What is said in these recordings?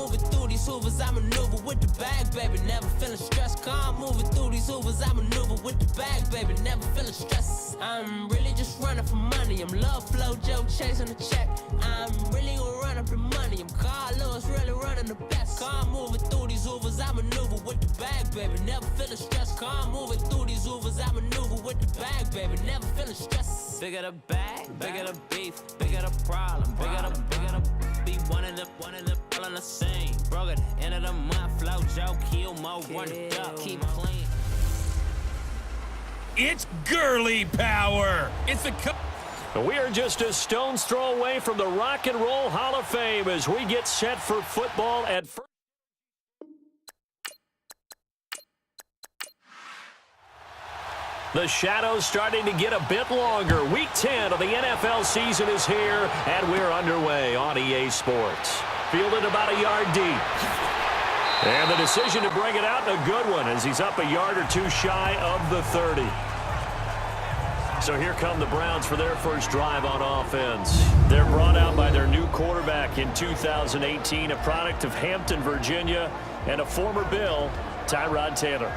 moving through these hoovers, I maneuver with the bag, baby. Never feeling stressed. Calm moving through these hoovers, I maneuver with the bag, baby. Never feeling stressed. I'm really just running for money. I'm love flow, Joe chasing the check. I'm really gonna run up the money. I'm Carl Lewis, really running the best. Calm moving through these hoovers, I maneuver with the bag, baby. Never feeling stressed. Calm moving through these hoovers, I maneuver with the bag, baby. Never feeling stressed. Bigger the bag, bigger the beef, bigger the problem, bigger the be one in the all in the same. Broke at the end of the month, flow, Joe, kill, mo, run it up, keep clean. It's girly power. It's the We are just a stone's throw away from the Rock and Roll Hall of Fame as we get set for football at first. The shadows starting to get a bit longer. Week 10 of the NFL season is here, and we're underway on EA Sports. Fielded about a yard deep. And the decision to bring it out, a good one, as he's up a yard or two shy of the 30. So here come the Browns for their first drive on offense. They're brought out by their new quarterback in 2018, a product of Hampton, Virginia, and a former Bill, Tyrod Taylor.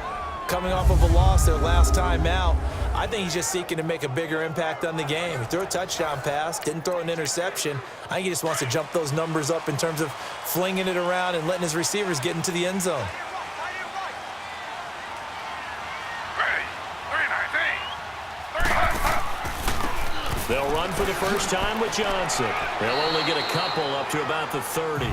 Coming off of a loss their last time out, I think he's just seeking to make a bigger impact on the game. He threw a touchdown pass, didn't throw an interception. I think he just wants to jump those numbers up in terms of flinging it around and letting his receivers get into the end zone. They'll run for the first time with Johnson. They'll only get a couple up to about the 30.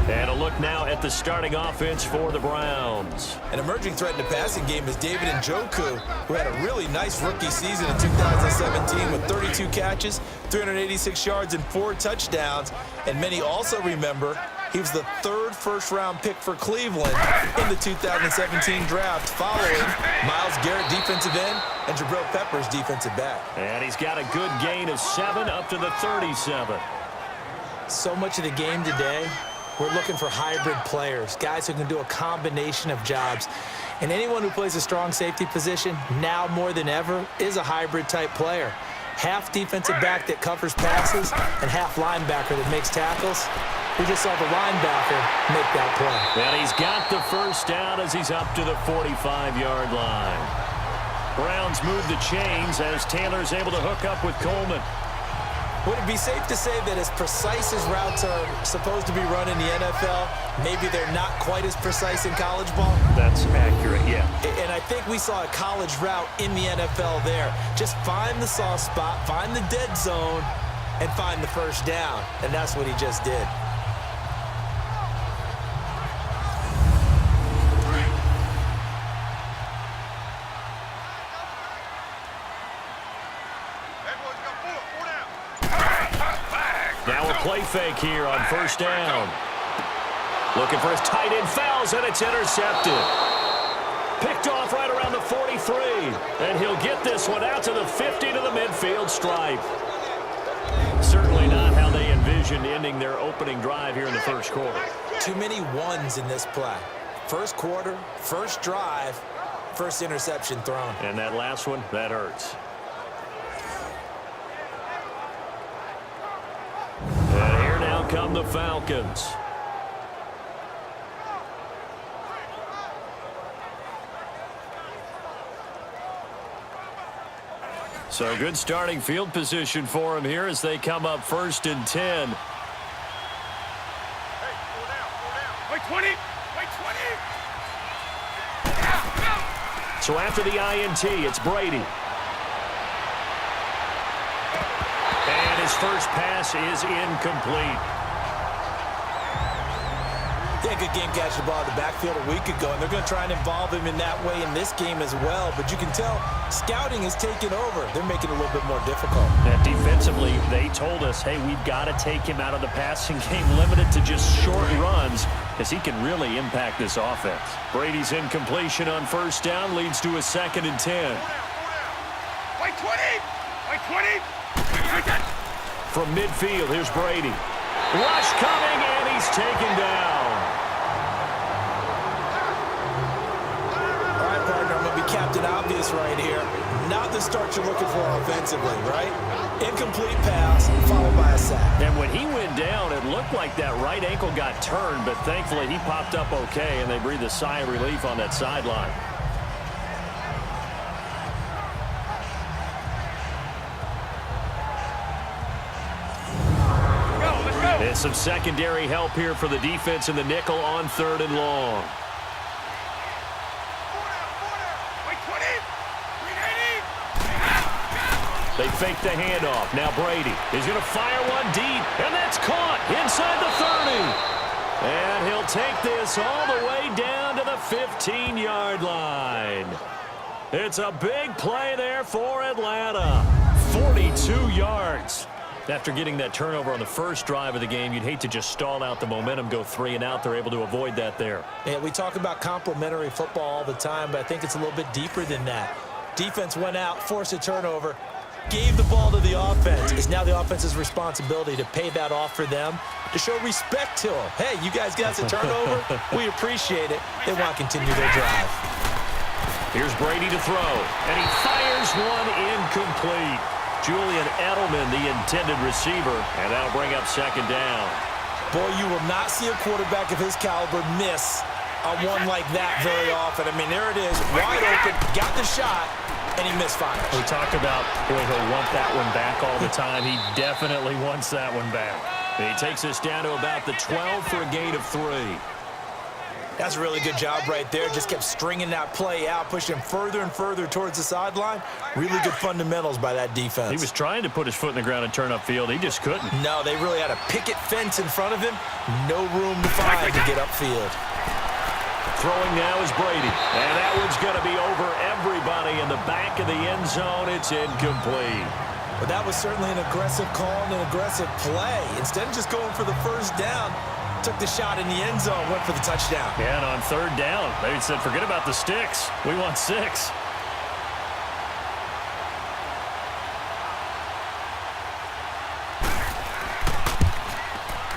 And a look now at the starting offense for the Browns. An emerging threat in the passing game is David Njoku, who had a really nice rookie season in 2017 with 32 catches, 386 yards, and 4 touchdowns. And many also remember he was the third first-round pick for Cleveland in the 2017 draft, following Myles Garrett, defensive end, and Jabril Peppers, defensive back. And he's got a good gain of 7 up to the 37. So much of the game today, we're looking for hybrid players, guys who can do a combination of jobs. And anyone who plays a strong safety position, now more than ever, is a hybrid-type player. Half defensive back that covers passes and half linebacker that makes tackles. We just saw the linebacker make that play. And he's got the first down as he's up to the 45-yard line. Browns move the chains as Taylor's able to hook up with Coleman. Would it be safe to say that as precise as routes are supposed to be run in the NFL, maybe they're not quite as precise in college ball? That's accurate, yeah. And I think we saw a college route in the NFL there. Just find the soft spot, find the dead zone, and find the first down. And that's what he just did. Now a play fake here on first down. Looking for his tight end, fouls, and it's intercepted. Picked off right around the 43. And he'll get this one out to the 50 to the midfield stripe. Certainly not how they envisioned ending their opening drive here in the first quarter. Too many ones in this play. First quarter, first drive, first interception thrown. And that last one, that hurts. And here now come the Falcons. So good starting field position for him here as they come up 1st and 10. Hey, pull down. Wait 20. Wait 20. So after the INT, it's Brady. And his first pass is incomplete. They had a good game catching the ball in the backfield a week ago, and they're going to try and involve him in that way in this game as well. But you can tell scouting is taking over. They're making it a little bit more difficult. And defensively, they told us, hey, we've got to take him out of the passing game, limited to just short runs, because he can really impact this offense. Brady's incompletion on first down leads to a 2nd and 10. Wait 20. Wait 20. From midfield, here's Brady. Rush coming, and he's taken down. Captain Obvious right here. Not the start you're looking for offensively, right? Incomplete pass, followed by a sack. And when he went down, it looked like that right ankle got turned, but thankfully he popped up okay, and they breathed a sigh of relief on that sideline. And some secondary help here for the defense in the nickel on 3rd and long. They fake the handoff. Now Brady is going to fire one deep, and that's caught inside the 30. And he'll take this all the way down to the 15-yard line. It's a big play there for Atlanta. 42 yards. After getting that turnover on the first drive of the game, you'd hate to just stall out the momentum, go 3 and out. They're able to avoid that there. Yeah, we talk about complementary football all the time, but I think it's a little bit deeper than that. Defense went out, forced a turnover, gave the ball to the offense. It's now the offense's responsibility to pay that off for them, to show respect to them. Hey, you guys got a turnover? We appreciate it. They want to continue their drive. Here's Brady to throw, and he fires one incomplete. Julian Edelman, the intended receiver, and that'll bring up 2nd down. Boy, you will not see a quarterback of his caliber miss on one like that very often. I mean, there it is, wide open, got the shot, and he misfires. We talk about, boy, he'll want that one back all the time. He definitely wants that one back. And he takes us down to about the 12 for a gain of 3. That's a really good job right there. Just kept stringing that play out, pushing him further and further towards the sideline. Really good fundamentals by that defense. He was trying to put his foot in the ground and turn upfield. He just couldn't. No, they really had a picket fence in front of him. No room to find to get upfield. Throwing now is Brady. And that one's going to be over everybody in the back of the end zone. It's incomplete. But that was certainly an aggressive call and an aggressive play. Instead of just going for the first down, took the shot in the end zone, went for the touchdown. Yeah, and on 3rd down, they said, forget about the sticks. We want 6.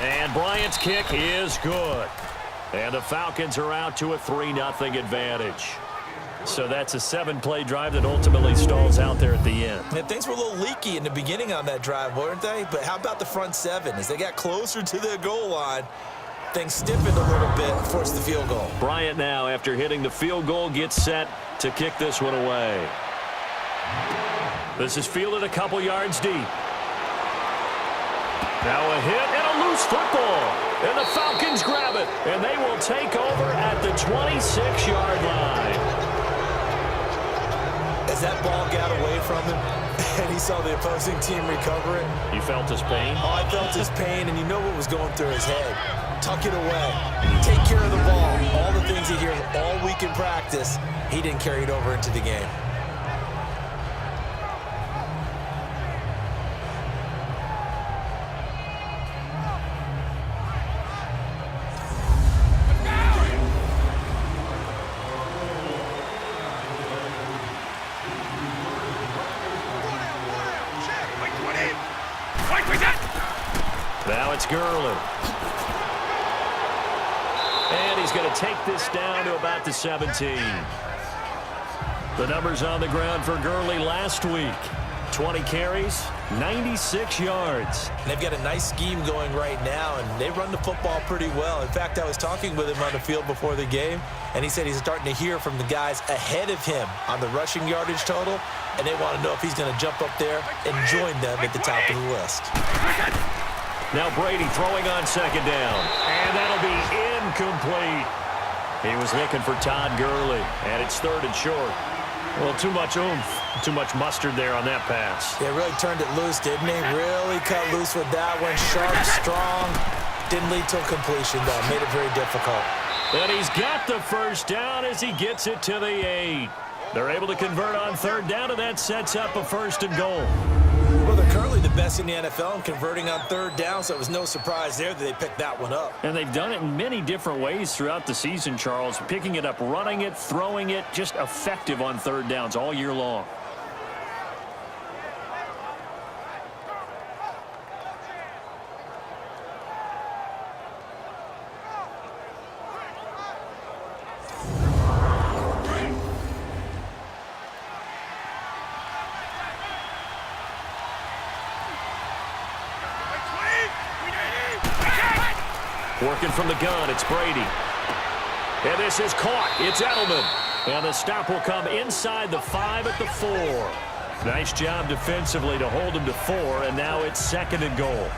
And Bryant's kick is good. And the Falcons are out to a 3-0 advantage. So that's a 7-play drive that ultimately stalls out there at the end. And things were a little leaky in the beginning on that drive, weren't they? But how about the front 7? As they got closer to the goal line, things stiffened a little bit, forced the field goal. Bryant now, after hitting the field goal, gets set to kick this one away. This is fielded a couple yards deep. Now a hit and a loose football. And the Falcons grab it, and they will take over at the 26-yard line. As that ball got away from him, and he saw the opposing team recover it. You felt his pain? Oh, I felt his pain, and you know what was going through his head. Tuck it away. Take care of the ball. All the things he hears all week in practice, he didn't carry it over into the game. Now it's Gurley. And he's going to take this down to about the 17. The numbers on the ground for Gurley last week. 20 carries, 96 yards. And they've got a nice scheme going right now, and they run the football pretty well. In fact, I was talking with him on the field before the game, and he said he's starting to hear from the guys ahead of him on the rushing yardage total, and they want to know if he's going to jump up there and join them at the top of the list. Now Brady throwing on 2nd down. And that'll be incomplete. He was looking for Todd Gurley, and it's 3rd and short. Well, too much oomph, too much mustard there on that pass. Yeah, really turned it loose, didn't he? Really cut loose with that one. Sharp, strong. Didn't lead to a completion, though. Made it very difficult. And he's got the first down as he gets it to the 8. They're able to convert on 3rd down, and that sets up a 1st and goal. Well, they're currently the best in the NFL in converting on 3rd down, so it was no surprise there that they picked that one up. And they've done it in many different ways throughout the season, Charles. Picking it up, running it, throwing it, just effective on 3rd downs all year long. Working from the gun, it's Brady. And this is caught. It's Edelman. And the stop will come inside the 5 at the 4. Nice job defensively to hold him to 4, and now it's 2nd and goal.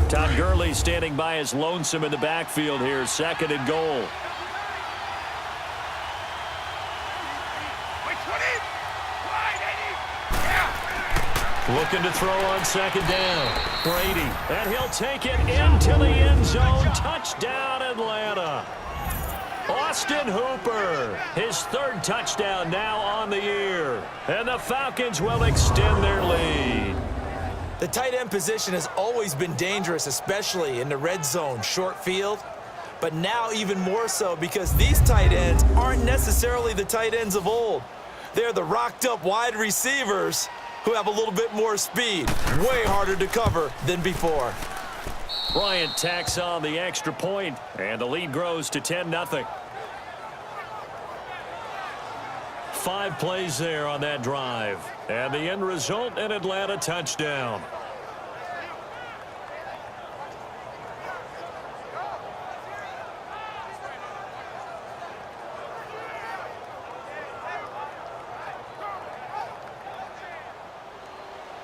Todd Gurley standing by as lonesome in the backfield here. 2nd and goal. Looking to throw on 2nd down. Brady. And he'll take it into the end zone. Touchdown, Atlanta. Austin Hooper. His 3rd touchdown now on the year. And the Falcons will extend their lead. The tight end position has always been dangerous, especially in the red zone, short field. But now even more so because these tight ends aren't necessarily the tight ends of old. They're the rocked-up wide receivers who have a little bit more speed. Way harder to cover than before. Bryant tacks on the extra point, and the lead grows to 10-0. 5 plays there on that drive. And the end result, an Atlanta touchdown.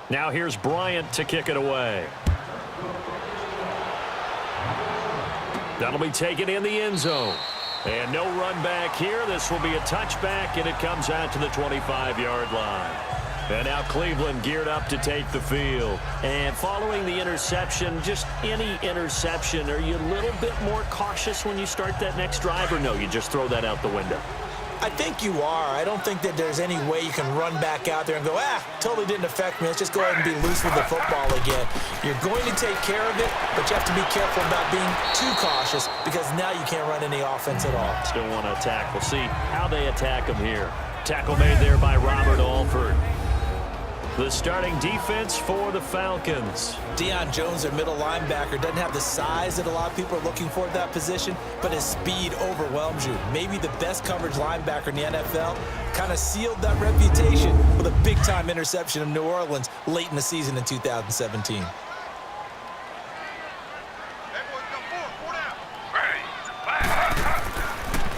Now here's Bryant to kick it away. That'll be taken in the end zone. And no run back here. This will be a touchback, and it comes out to the 25-yard line. And now Cleveland geared up to take the field. And following the interception, just any interception, are you a little bit more cautious when you start that next drive, or no, you just throw that out the window? I think you are. I don't think that there's any way you can run back out there and go, totally didn't affect me. Let's just go ahead and be loose with the football again. You're going to take care of it, but you have to be careful about being too cautious because now you can't run any offense at all. Still want to attack. We'll see how they attack him here. Tackle made there by Robert Alford. The starting defense for the Falcons. Deion Jones, their middle linebacker, doesn't have the size that a lot of people are looking for at that position, but his speed overwhelms you. Maybe the best coverage linebacker in the NFL. Kind of sealed that reputation with a big-time interception in New Orleans late in the season in 2017.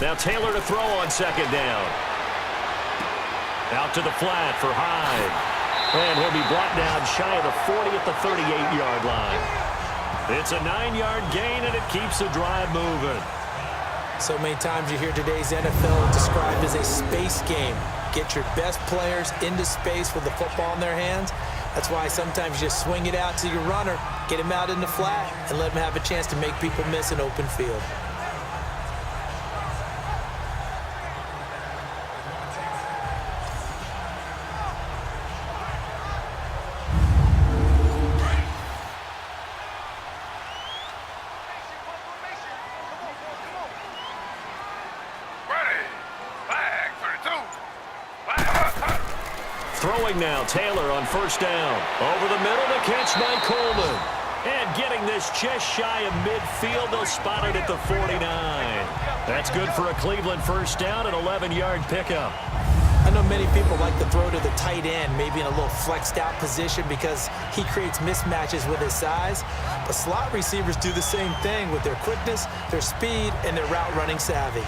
Now Taylor to throw on 2nd down. Out to the flat for Hyde. And he'll be brought down shy of the 40 at the 38-yard line. It's a 9-yard gain, and it keeps the drive moving. So many times you hear today's NFL described as a space game. Get your best players into space with the football in their hands. That's why sometimes you just swing it out to your runner, get him out in the flat, and let him have a chance to make people miss an open field. Throwing now, Taylor on 1st down. Over the middle, the catch by Coleman. And getting this just shy of midfield, they'll spot it at the 49. That's good for a Cleveland 1st down, an 11-yard pickup. I know many people like to throw to the tight end, maybe in a little flexed out position because he creates mismatches with his size. But slot receivers do the same thing with their quickness, their speed, and their route running savvy.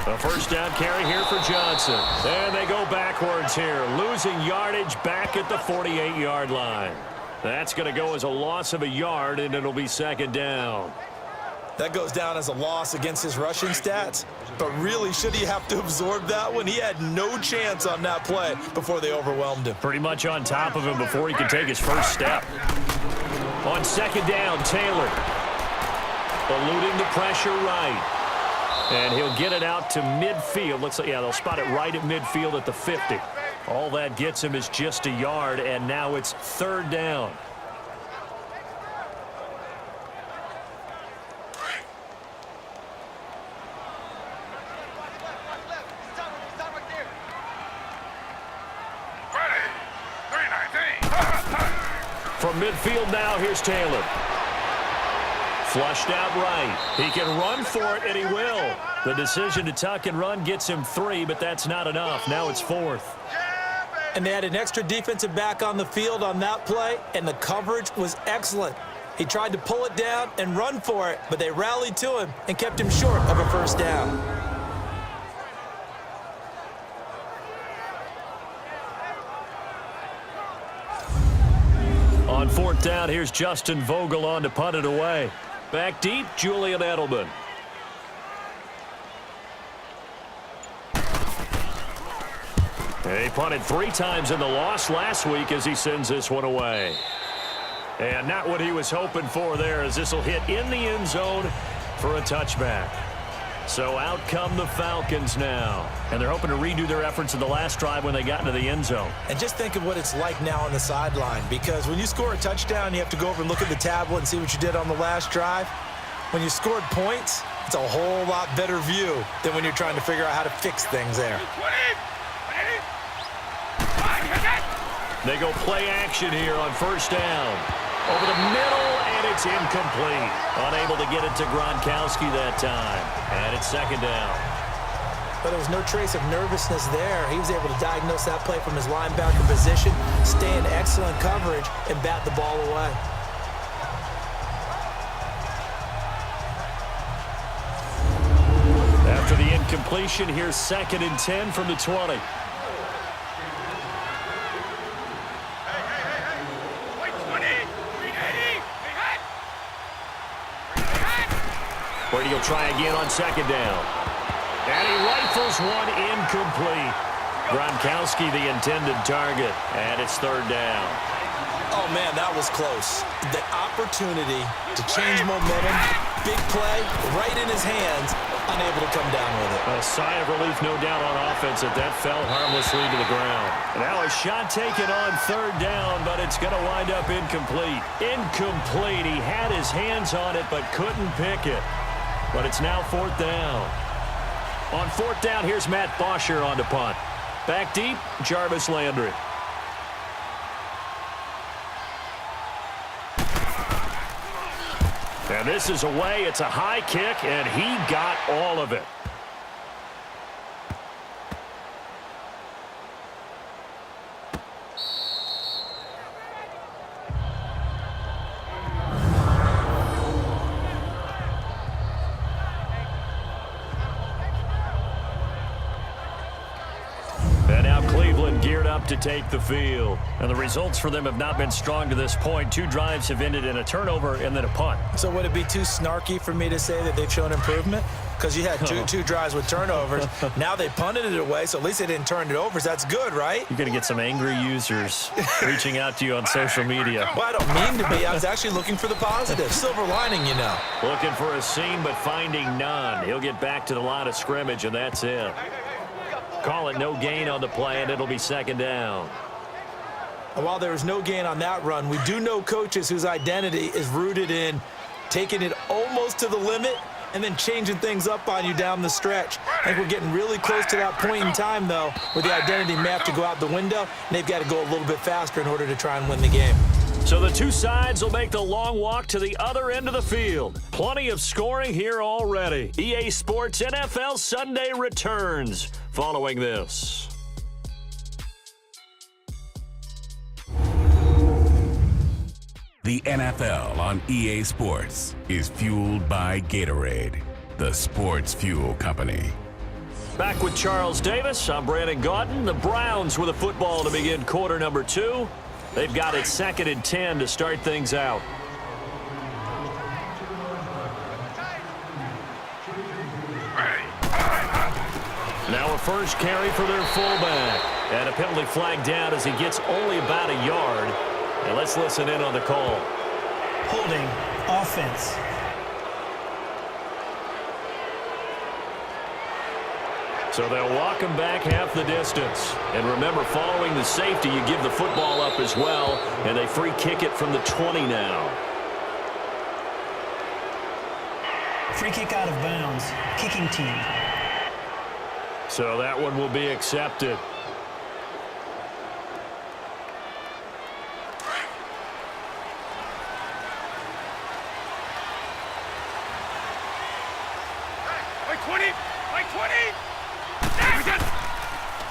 A 1st down carry here for Johnson. And they go backwards here, losing yardage back at the 48-yard line. That's going to go as a loss of a yard, and it'll be 2nd down. That goes down as a loss against his rushing stats. But really, should he have to absorb that one? He had no chance on that play before they overwhelmed him. Pretty much on top of him before he could take his first step. On 2nd down, Taylor. Eluding the pressure right. And he'll get it out to midfield. Looks like, yeah, they'll spot it right at midfield at the 50. All that gets him is just a yard, and now it's 3rd down. From midfield now, here's Taylor. Flushed out right. He can run for it, and he will. The decision to tuck and run gets him 3, but that's not enough. Now it's 4th. And they had an extra defensive back on the field on that play, and the coverage was excellent. He tried to pull it down and run for it, but they rallied to him and kept him short of a 1st down. On 4th down, here's Justin Vogel on to punt it away. Back deep, Julian Edelman. He punted 3 times in the loss last week as he sends this one away. And not what he was hoping for there, as this will hit in the end zone for a touchback. So out come the Falcons now. And they're hoping to redo their efforts in the last drive when they got into the end zone. And just think of what it's like now on the sideline, because when you score a touchdown, you have to go over and look at the tablet and see what you did on the last drive. When you scored points, it's a whole lot better view than when you're trying to figure out how to fix things there. They go play action here on 1st down. Over the middle, and it's incomplete. Unable to get it to Gronkowski that time. And it's 2nd down. But there was no trace of nervousness there. He was able to diagnose that play from his linebacker position, stay in excellent coverage, and bat the ball away. After the incompletion, here's 2nd and 10 from the 20. Brady will try again on 2nd down. And he rifles one incomplete. Gronkowski the intended target. And it's 3rd down. Oh, man, that was close. The opportunity to change momentum, big play, right in his hands, unable to come down with it. A sigh of relief, no doubt, on offense that fell harmlessly to the ground. Now a shot taken on 3rd down, but it's going to wind up incomplete. Incomplete. He had his hands on it, but couldn't pick it. But it's now 4th down. On 4th down, here's Matt Bosher on to punt. Back deep, Jarvis Landry. And this is away. It's a high kick, and he got all of it. And now Cleveland geared up to take the field. And the results for them have not been strong to this point. 2 drives have ended in a turnover and then a punt. So would it be too snarky for me to say that they've shown improvement? Because you had two drives with turnovers. Now they punted it away, so at least they didn't turn it over. So that's good, right? You're going to get some angry users reaching out to you on social media. Well, I don't mean to be. I was actually looking for the positive. Silver lining, you know. Looking for a seam, but finding none. He'll get back to the line of scrimmage, and that's it. Call it no gain on the play, and it'll be 2nd down. And while there was no gain on that run, we do know coaches whose identity is rooted in taking it almost to the limit and then changing things up on you down the stretch. I think we're getting really close to that point in time, though, where the identity may have to go out the window, and they've got to go a little bit faster in order to try and win the game. So the 2 sides will make the long walk to the other end of the field. Plenty of scoring here already. EA Sports NFL Sunday returns following this. The NFL on EA Sports is fueled by Gatorade, the sports fuel company. Back with Charles Davis, I'm Brandon Gaudin. The Browns with a football to begin quarter number 2. They've got it 2nd and 10 to start things out. Now a first carry for their fullback. And a penalty flag down as he gets only about a yard. And let's listen in on the call. Holding offense. So they'll walk him back half the distance. And remember, following the safety, you give the football up as well, and they free kick it from the 20 now. Free kick out of bounds. Kicking team. So that one will be accepted.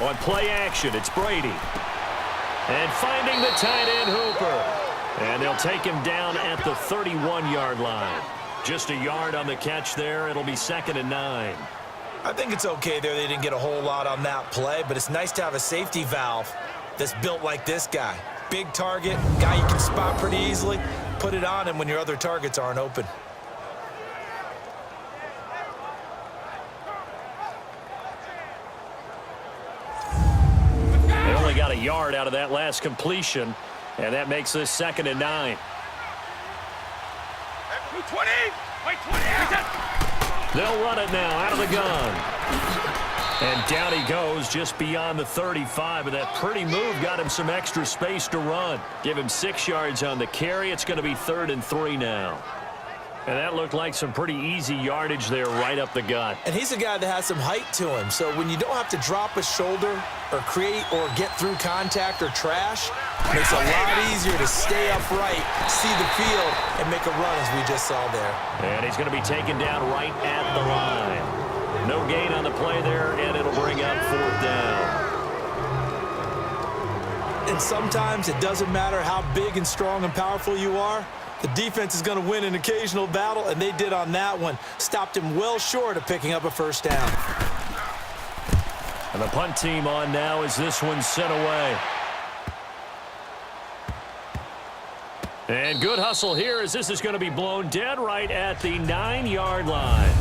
On play action, it's Brady. And finding the tight end Hooper. And they'll take him down at the 31-yard line. Just a yard on the catch there. It'll be 2nd and 9. I think it's okay there. They didn't get a whole lot on that play, but it's nice to have a safety valve that's built like this guy. Big target, guy you can spot pretty easily. Put it on him when your other targets aren't open. Got a yard out of that last completion, and that makes this 2nd and 9. 20! They'll run it now out of the gun. And down he goes just beyond the 35, and that pretty move got him some extra space to run. Give him 6 yards on the carry. It's going to be 3rd and 3 now. And that looked like some pretty easy yardage there right up the gut. And he's a guy that has some height to him, so when you don't have to drop a shoulder or create or get through contact or trash, it makes it a lot easier to stay upright, see the field, and make a run as we just saw there. And he's going to be taken down right at the line. No gain on the play there, and it'll bring up 4th down. And sometimes it doesn't matter how big and strong and powerful you are. The defense is going to win an occasional battle, and they did on that one. Stopped him well short of picking up a 1st down. And the punt team on now as this one's sent away. And good hustle here as this is going to be blown dead right at the 9-yard line.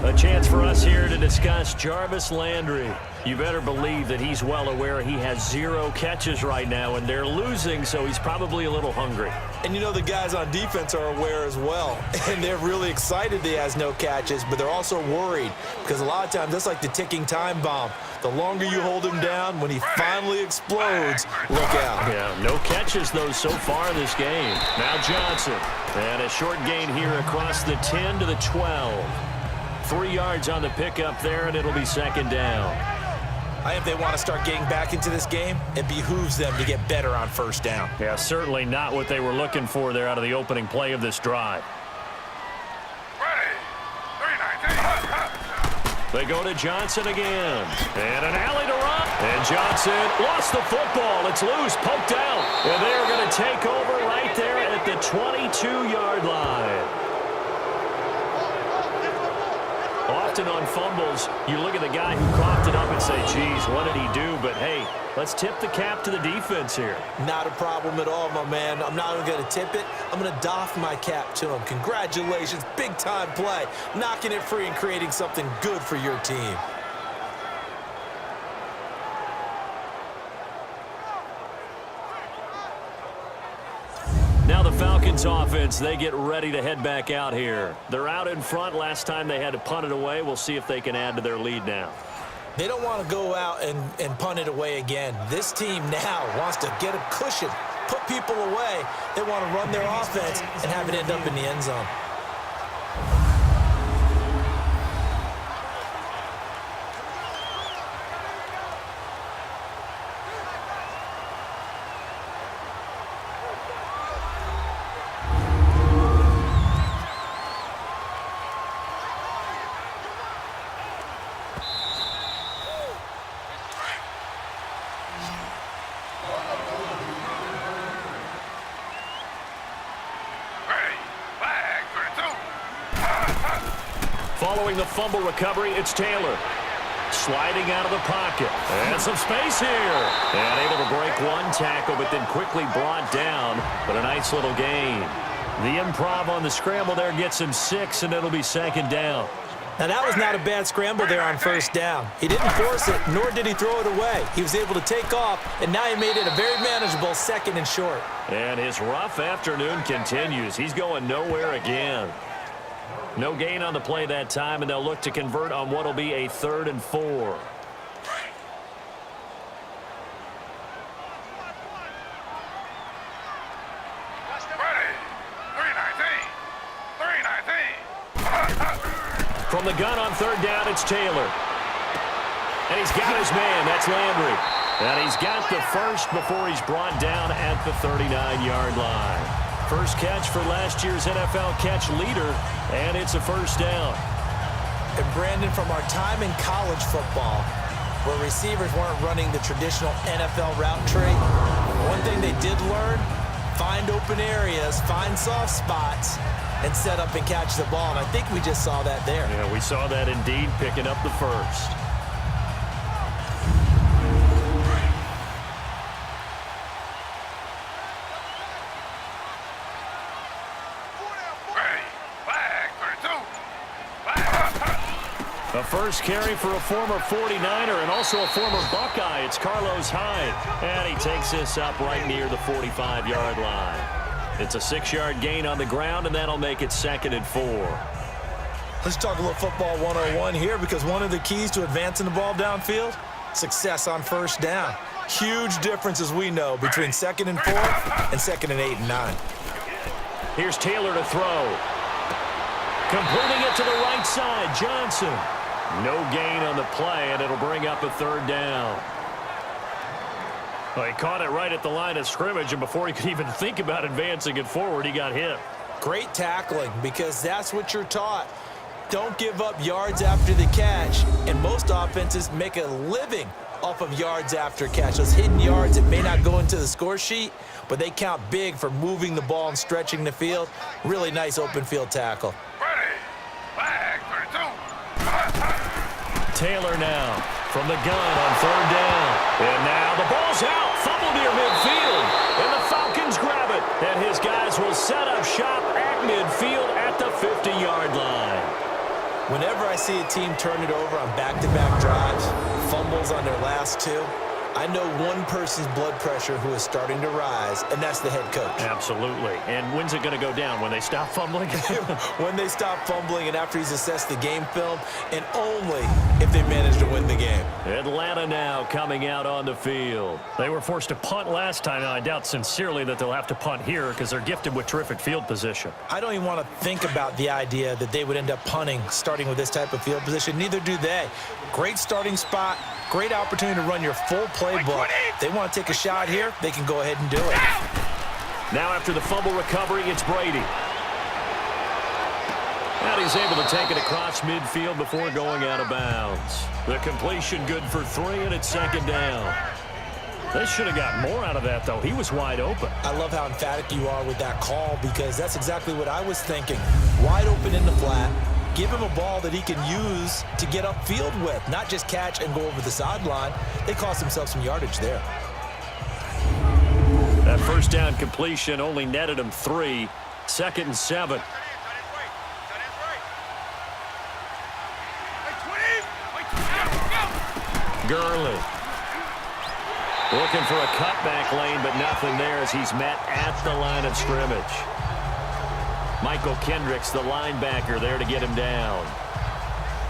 A chance for us here to discuss Jarvis Landry. You better believe that he's well aware he has 0 catches right now, and they're losing, so he's probably a little hungry. And you know the guys on defense are aware as well, and they're really excited that he has no catches, but they're also worried because a lot of times that's like the ticking time bomb. The longer you hold him down, when he finally explodes, look out. Yeah, no catches, though, so far this game. Now Johnson, and a short gain here across the 10 to the 12. 3 yards on the pickup there, and it'll be 2nd down. I think if they want to start getting back into this game, it behooves them to get better on 1st down. Yeah, certainly not what they were looking for there out of the opening play of this drive. They go to Johnson again. And an alley to run. And Johnson lost the football. It's loose, poked out. And they're going to take over right there at the 22-yard line. Often on fumbles, you look at the guy who coughed it up and say, geez, what did he do? But, hey, let's tip the cap to the defense here. Not a problem at all, my man. I'm not even going to tip it. I'm going to doff my cap to him. Congratulations. Big-time play. Knocking it free and creating something good for your team. Now the Falcons offense, they get ready to head back out here. They're out in front. Last time they had to punt it away. We'll see if they can add to their lead now. They don't want to go out and punt it away again. This team now wants to get a cushion, put people away. They want to run their offense and have it end up in the end zone. Following the fumble recovery, it's Taylor. Sliding out of the pocket. And some space here. And able to break one tackle, but then quickly brought down. But a nice little gain. The improv on the scramble there gets him 6, and it'll be 2nd down. Now, that was not a bad scramble there on first down. He didn't force it, nor did he throw it away. He was able to take off, and now he made it a very manageable 2nd and short. And his rough afternoon continues. He's going nowhere again. No gain on the play that time, and they'll look to convert on what will be a 3rd and 4. From the gun on 3rd down, it's Taylor. And he's got his man. That's Landry. And he's got the first before he's brought down at the 39-yard line. First catch for last year's NFL catch leader, and it's a first down. And Brandon, from our time in college football, where receivers weren't running the traditional NFL route tree, one thing they did learn, find open areas, find soft spots, and set up and catch the ball. And I think we just saw that there. Yeah, we saw that indeed, picking up the first. A first carry for a former 49er and also a former Buckeye. It's Carlos Hyde. And he takes this up right near the 45-yard line. It's a 6-yard gain on the ground, and that'll make it 2nd and 4. Let's talk a little football 101 here, because one of the keys to advancing the ball downfield, success on first down. Huge difference, as we know, between 2nd and 4 and 2nd and 8 and 9. Here's Taylor to throw. Completing it to the right side, Johnson. No gain on the play, and it'll bring up a 3rd down. Well, he caught it right at the line of scrimmage, and before he could even think about advancing it forward, he got hit. Great tackling, because that's what you're taught. Don't give up yards after the catch, and most offenses make a living off of yards after catch. Those hidden yards that may not go into the score sheet, but they count big for moving the ball and stretching the field. Really nice open field tackle. Taylor now from the gun on 3rd down. And now the ball's out. Fumble near midfield. And the Falcons grab it. And his guys will set up shop at midfield at the 50-yard line. Whenever I see a team turn it over on back-to-back drives, fumbles on their last 2, I know one person's blood pressure who is starting to rise, and that's the head coach. Absolutely. And when's it going to go down? When they stop fumbling? When they stop fumbling and after he's assessed the game film, and only if they manage to win the game. Atlanta now coming out on the field. They were forced to punt last time. Now, I doubt sincerely that they'll have to punt here because they're gifted with terrific field position. I don't even want to think about the idea that they would end up punting starting with this type of field position. Neither do they. Great starting spot. Great opportunity to run your full playbook. They want to take a shot here, they can go ahead and do it. Now after the fumble recovery, it's Brady. And he's able to take it across midfield before going out of bounds. The completion good for 3, and it's 2nd down. They should have got more out of that, though. He was wide open. I love how emphatic you are with that call, because that's exactly what I was thinking. Wide open in the flat. Give him a ball that he can use to get upfield with, not just catch and go over the sideline. They cost themselves some yardage there. That first down completion only netted him 3. 2nd and 7. Gurley. Looking for a cutback lane, but nothing there as he's met at the line of scrimmage. Michael Kendricks, the linebacker, there to get him down.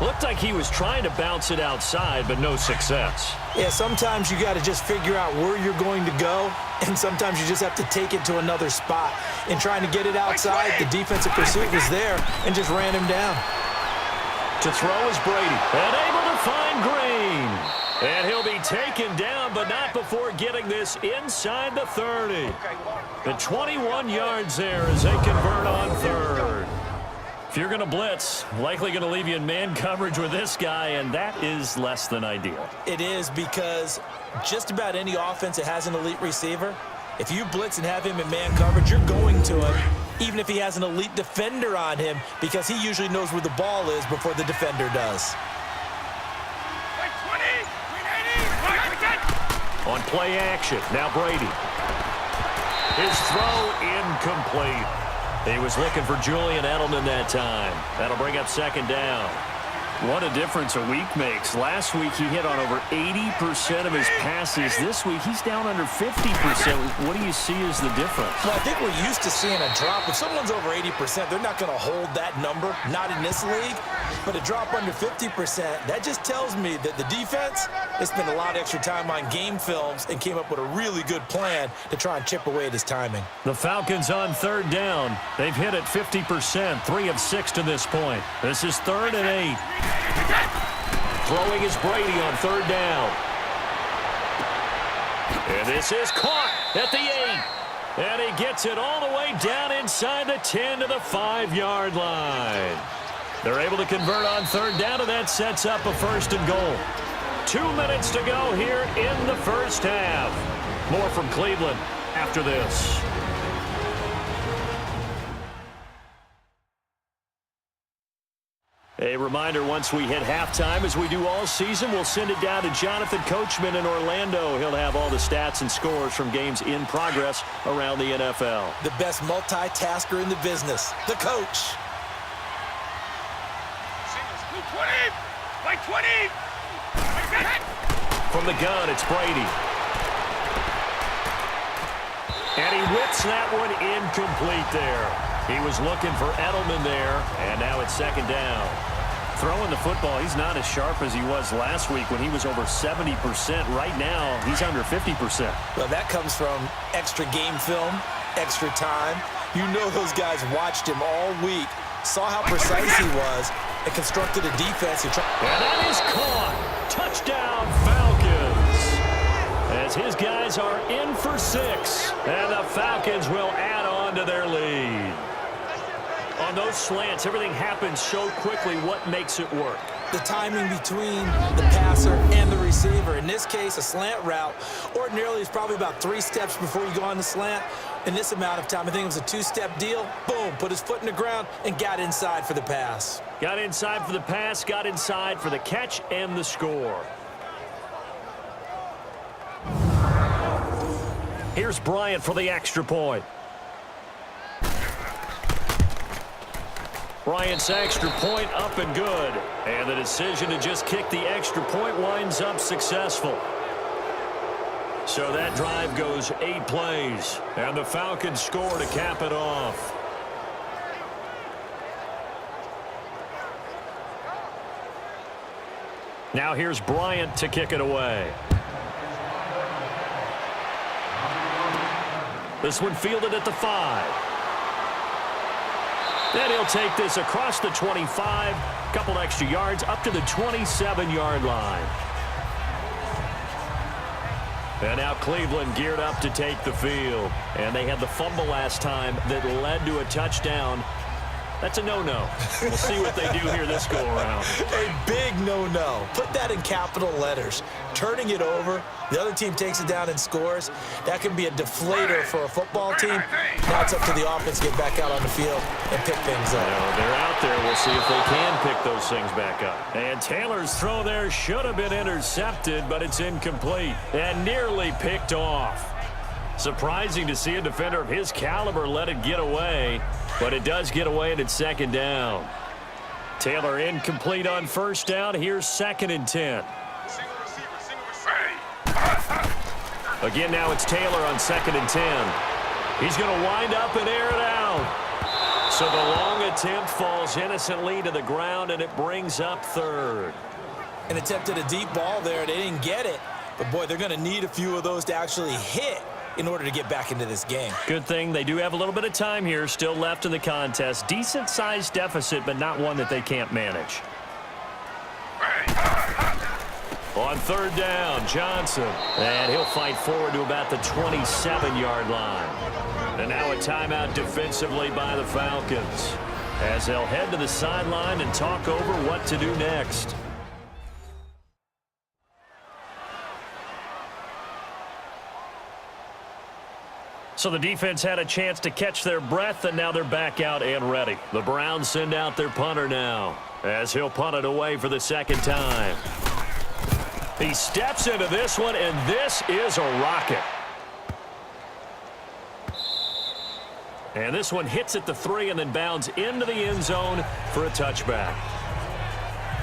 Looked like he was trying to bounce it outside, but no success. Yeah, sometimes you got to just figure out where you're going to go, and sometimes you just have to take it to another spot. In trying to get it outside, the defensive pursuit was there and just ran him down. To throw is Brady, and able to find Green. And he'll be taken down, but not before getting this inside the 30. The 21 yards there as they convert on 3rd. If you're going to blitz, likely going to leave you in man coverage with this guy, and that is less than ideal. It is, because just about any offense that has an elite receiver, if you blitz and have him in man coverage, you're going to him, even if he has an elite defender on him, because he usually knows where the ball is before the defender does. On play action, now Brady. His throw incomplete. He was looking for Julian Edelman that time. That'll bring up 2nd down. What a difference a week makes. Last week he hit on over 80% of his passes. This week he's down under 50%. What do you see as the difference? Well, I think we're used to seeing a drop. If someone's over 80%, they're not going to hold that number, not in this league. But a drop under 50%, that just tells me that the defense, they spent a lot of extra time on game films and came up with a really good plan to try and chip away at his timing. The Falcons on third down. They've hit it 50%, 3 of 6 to this point. This is 3rd and 8. Throwing is Brady on third down. And this is caught at the 8. And he gets it all the way down inside the 10 to the 5-yard line. They're able to convert on third down, and that sets up a 1st and goal. 2 minutes to go here in the first half. More from Cleveland after this. A reminder, once we hit halftime, as we do all season, we'll send it down to Jonathan Coachman in Orlando. He'll have all the stats and scores from games in progress around the NFL. The best multitasker in the business, the coach. Play 20! From the gun, it's Brady. And he whips that one incomplete there. He was looking for Edelman there, and now it's 2nd down. Throwing the football, he's not as sharp as he was last week when he was over 70%. Right now, he's under 50%. Well, that comes from extra game film, extra time. You know those guys watched him all week, saw how precise he was, and constructed a defense. And that is caught. Touchdown, Falcons. As his guys are in for 6, and the Falcons will add on to their lead. On those slants, everything happens so quickly. What makes it work? The timing between the passer and the receiver. In this case, a slant route ordinarily is probably about 3 steps before you go on the slant. In this amount of time, I think it was a 2-step deal. Boom, put his foot in the ground and got inside for the pass. Got inside for the pass, got inside for the catch and the score. Here's Bryant for the extra point. Bryant's extra point up and good. And the decision to just kick the extra point winds up successful. So that drive goes 8 plays. And the Falcons score to cap it off. Now here's Bryant to kick it away. This one fielded at the 5. Then he'll take this across the 25, couple extra yards up to the 27-yard line. And now Cleveland geared up to take the field. And they had the fumble last time that led to a touchdown. That's a no-no. We'll see what they do here this go-around. A big no-no. Put that in capital letters. Turning it over, the other team takes it down and scores. That can be a deflator for a football team. Now it's up to the offense to get back out on the field and pick things up. They're out there. We'll see if they can pick those things back up. And Taylor's throw there should have been intercepted, but it's incomplete and nearly picked off. Surprising to see a defender of his caliber let it get away, but it does get away and it's 2nd down. Taylor incomplete on 1st down. Here's 2nd and 10. Again, now it's Taylor on 2nd and 10. He's going to wind up and air it out. So the long attempt falls innocently to the ground, and it brings up 3rd. And attempted a deep ball there. They didn't get it. But, boy, they're going to need a few of those to actually hit in order to get back into this game. Good thing they do have a little bit of time here still left in the contest. Decent-sized deficit, but not one that they can't manage. On 3rd down, Johnson. And he'll fight forward to about the 27-yard line. And now a timeout defensively by the Falcons, as they'll head to the sideline and talk over what to do next. So the defense had a chance to catch their breath, and now they're back out and ready. The Browns send out their punter now, as he'll punt it away for the 2nd time. He steps into this one, and this is a rocket. And this one hits at the 3 and then bounds into the end zone for a touchback.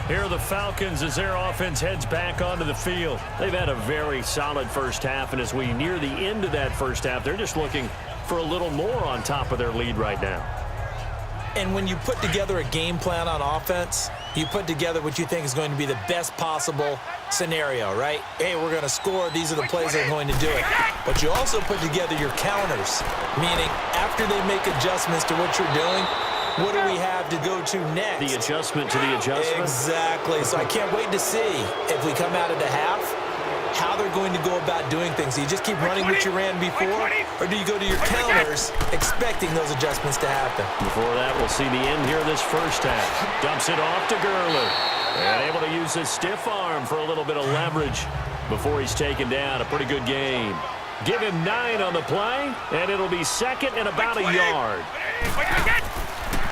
Here are the Falcons as their offense heads back onto the field. They've had a very solid first half, and as we near the end of that first half, they're just looking for a little more on top of their lead right now. And when you put together a game plan on offense, you put together what you think is going to be the best possible scenario, right? Hey, we're going to score. These are the plays that are going to do it. But you also put together your counters, meaning after they make adjustments to what you're doing, what do we have to go to next? The adjustment to the adjustment? Exactly. So I can't wait to see if we come out of the half, how they're going to go about doing things. Do you just keep running what you ran before, or do you go to your counters expecting those adjustments to happen? Before that, we'll see the end here of this first half. Dumps it off to Gurley. And able to use his stiff arm for a little bit of leverage before he's taken down. A pretty good game. Give him 9 on the play, and it'll be second and about a yard.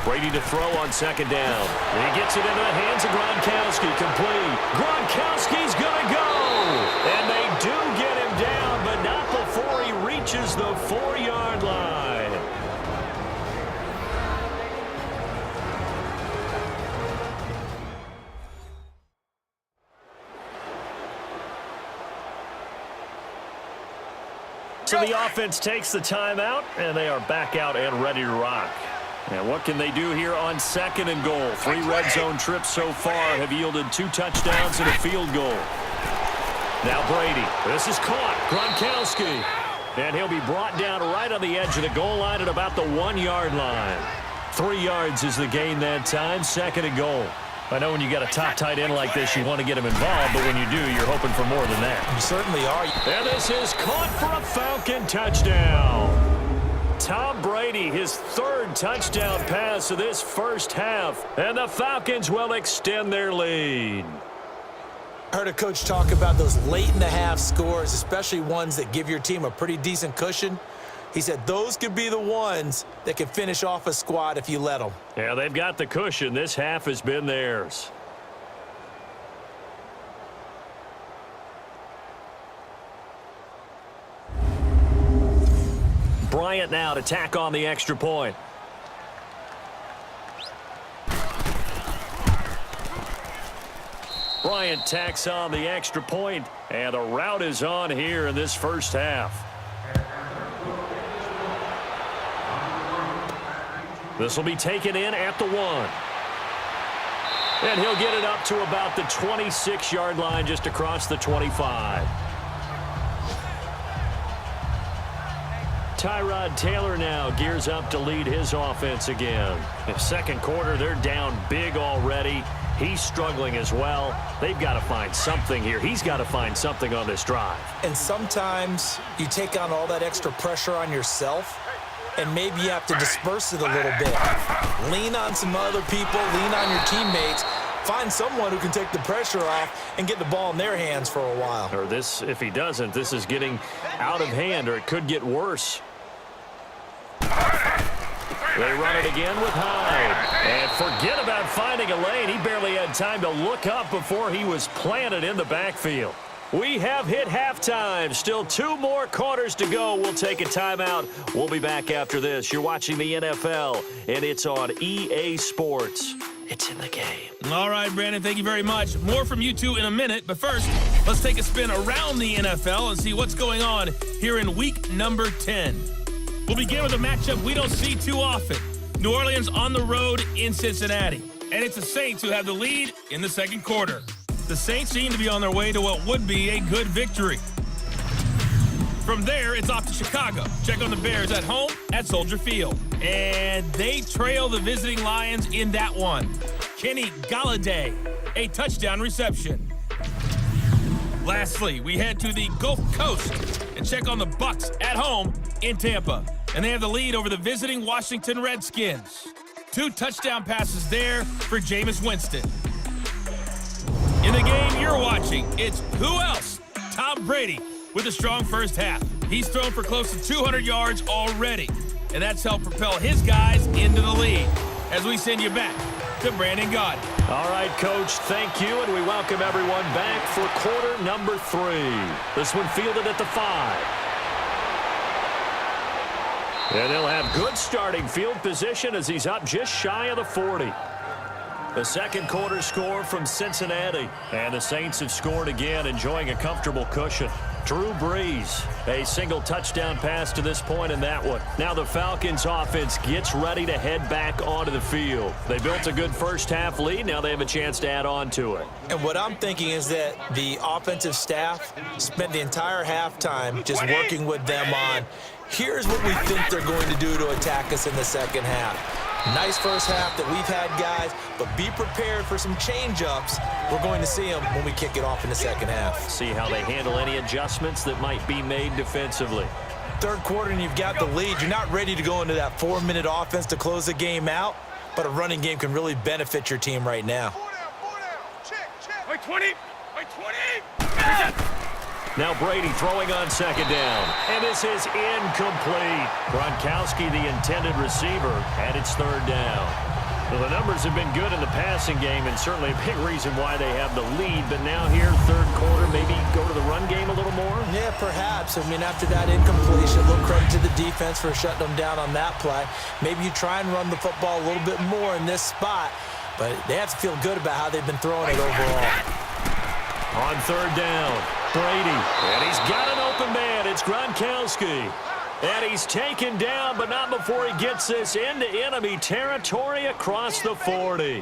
Brady to throw on second down. He gets it into the hands of Gronkowski. Complete. Gronkowski's going to go. And they do get him down, but not before he reaches the 4-yard line. So the offense takes the timeout, and they are back out and ready to rock. And what can they do here on second and goal? 3 red zone trips so far have yielded 2 touchdowns and a field goal. Now Brady. This is caught. Gronkowski. And he'll be brought down right on the edge of the goal line at about the 1-yard line. 3 yards is the gain that time. Second and goal. I know when you got a top tight end like this, you want to get him involved, but when you do, you're hoping for more than that. You certainly are. And this is caught for a Falcon touchdown. Tom Brady, his 3rd touchdown pass of this first half, and the Falcons will extend their lead. Heard a coach talk about those late-in-the-half scores, especially ones that give your team a pretty decent cushion. He said those could be the ones that can finish off a squad if you let them. Yeah, they've got the cushion. This half has been theirs. Bryant now to tack on the extra point. Bryant tacks on the extra point, and the route is on here in this first half. This will be taken in at the 1. And he'll get it up to about the 26-yard line, just across the 25. Tyrod Taylor now gears up to lead his offense again. In second quarter, they're down big already. He's struggling as well. They've got to find something here. He's got to find something on this drive. And sometimes you take on all that extra pressure on yourself, and maybe you have to disperse it a little bit. Lean on some other people, lean on your teammates. Find someone who can take the pressure off and get the ball in their hands for a while. Or this, if he doesn't, this is getting out of hand, or it could get worse. They run it again with Hyde. And forget about finding a lane. He barely had time to look up before he was planted in the backfield. We have hit halftime. Still 2 more quarters to go. We'll take a timeout. We'll be back after this. You're watching the NFL, and it's on EA Sports. It's in the game. All right, Brandon, thank you very much. More from you two in a minute, but first, let's take a spin around the NFL and see what's going on here in week number 10. We'll begin with a matchup we don't see too often. New Orleans on the road in Cincinnati. And it's the Saints who have the lead in the second quarter. The Saints seem to be on their way to what would be a good victory. From there, it's off to Chicago. Check on the Bears at home at Soldier Field. And they trail the visiting Lions in that one. Kenny Galladay, a touchdown reception. Lastly, we head to the Gulf Coast and check on the Bucs at home in Tampa. And they have the lead over the visiting Washington Redskins. 2 touchdown passes there for Jameis Winston. In the game you're watching, it's who else? Tom Brady with a strong first half. He's thrown for close to 200 yards already, and that's helped propel his guys into the lead. As we send you back to Brandon Gaudin. All right, Coach, thank you, and we welcome everyone back for quarter number 3. This one fielded at the 5. And they'll have good starting field position as he's up just shy of the 40. The second quarter score from Cincinnati. And the Saints have scored again, enjoying a comfortable cushion. Drew Brees, a single touchdown pass to this point in that one. Now the Falcons offense gets ready to head back onto the field. They built a good first half lead. Now they have a chance to add on to it. And what I'm thinking is that the offensive staff spent the entire halftime just working with them on, here's what we think they're going to do to attack us in the second half. Nice first half that we've had, guys, but be prepared for some change-ups. We're going to see them when we kick it off in the second half. See how they handle any adjustments that might be made defensively. Third quarter and you've got the lead. You're not ready to go into that 4-minute offense to close the game out, but a running game can really benefit your team right now. 4 down. Check. By 20. By 20. Now Brady throwing on second down. And this is incomplete. Gronkowski, the intended receiver, and it's third down. Well, the numbers have been good in the passing game and certainly a big reason why they have the lead. But now here, third quarter, maybe go to the run game a little more? Yeah, perhaps. I mean, after that incompletion, a little credit to the defense for shutting them down on that play. Maybe you try and run the football a little bit more in this spot, but they have to feel good about how they've been throwing it overall. On third down, Brady, and he's got an open man. It's Gronkowski. And he's taken down, but not before he gets this into enemy territory across the 40.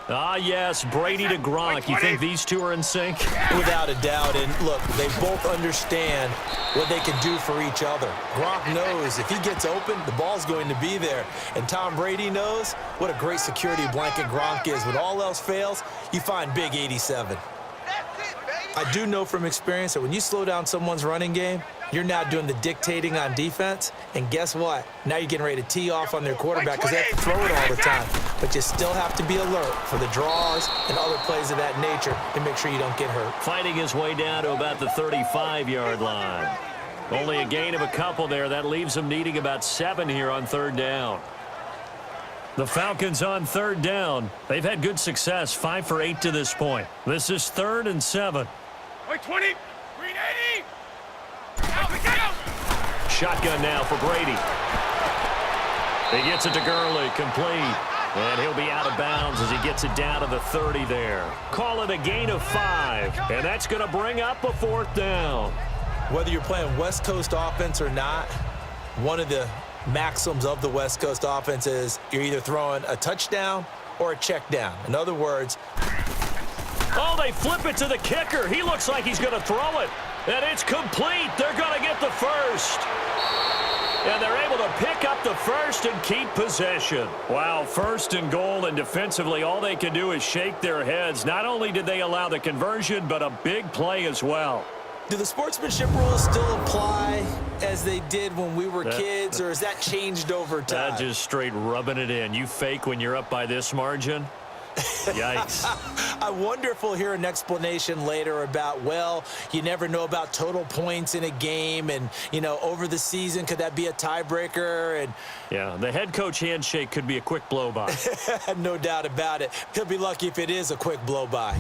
Ah, yes, Brady to Gronk. You think these two are in sync? Without a doubt. And look, they both understand what they can do for each other. Gronk knows if he gets open, the ball's going to be there. And Tom Brady knows what a great security blanket Gronk is. When all else fails, you find Big 87. I do know from experience that when you slow down someone's running game, you're now doing the dictating on defense. And guess what? Now you're getting ready to tee off on their quarterback because they have to throw it all the time. But you still have to be alert for the draws and other plays of that nature to make sure you don't get hurt. Fighting his way down to about the 35-yard line. Only a gain of a couple there. That leaves them needing about 7 here on third down. The Falcons on third down. They've had good success, 5 for 8 to this point. This is 3rd and 7. By 20. Green 80. Out. Shotgun now for Brady. He gets it to Gurley, complete. And he'll be out of bounds as he gets it down to the 30 there. Call it a gain of 5. And that's going to bring up a 4th down. Whether you're playing West Coast offense or not, one of the maxims of the West Coast offense is you're either throwing a touchdown or a check down. In other words, oh, they flip it to the kicker. He looks like he's going to throw it. And it's complete. They're going to get the first. And they're able to pick up the first and keep possession. Wow, 1st and goal, and defensively all they can do is shake their heads. Not only did they allow the conversion, but a big play as well. Do the sportsmanship rules still apply as they did when we were kids, or has that changed over time? That just straight rubbing it in. You fake when you're up by this margin? Yikes. I wonder if we'll hear an explanation later about, well, you never know about total points in a game and, you know, over the season, could that be a tiebreaker? And yeah, the head coach handshake could be a quick blow-by. no doubt about it. He'll be lucky if it is a quick blow-by.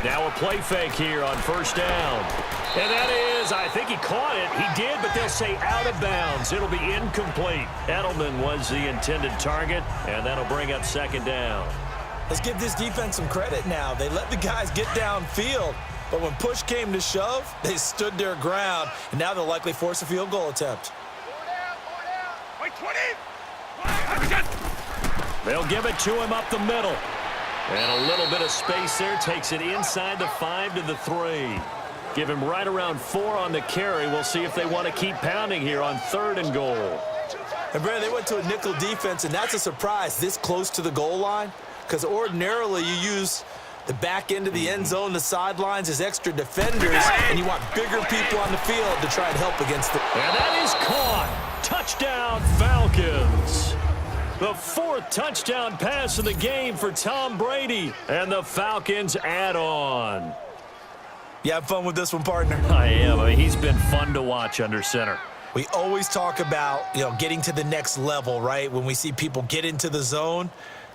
Now a play fake here on first down. And that is, I think he caught it. He did, but they'll say out of bounds. It'll be incomplete. Edelman was the intended target, and that'll bring up 2nd down. Let's give this defense some credit now. They let the guys get downfield, but when push came to shove, they stood their ground, and now they'll likely force a field goal attempt. 4 down. By 20. They'll give it to him up the middle. And a little bit of space there takes it inside the 5 to the 3. Give him right around 4 on the carry. We'll see if they want to keep pounding here on 3rd and goal. And, Brad, they went to a nickel defense, and that's a surprise this close to the goal line, because ordinarily you use the back end of the end zone, the sidelines as extra defenders, and you want bigger people on the field to try and help against it. And that is caught. Touchdown, Falcons. The 4th touchdown pass of the game for Tom Brady, and the Falcons add on. You have fun with this one, partner? I am. I mean, he's been fun to watch under center. We always talk about, getting to the next level, right? When we see people get into the zone,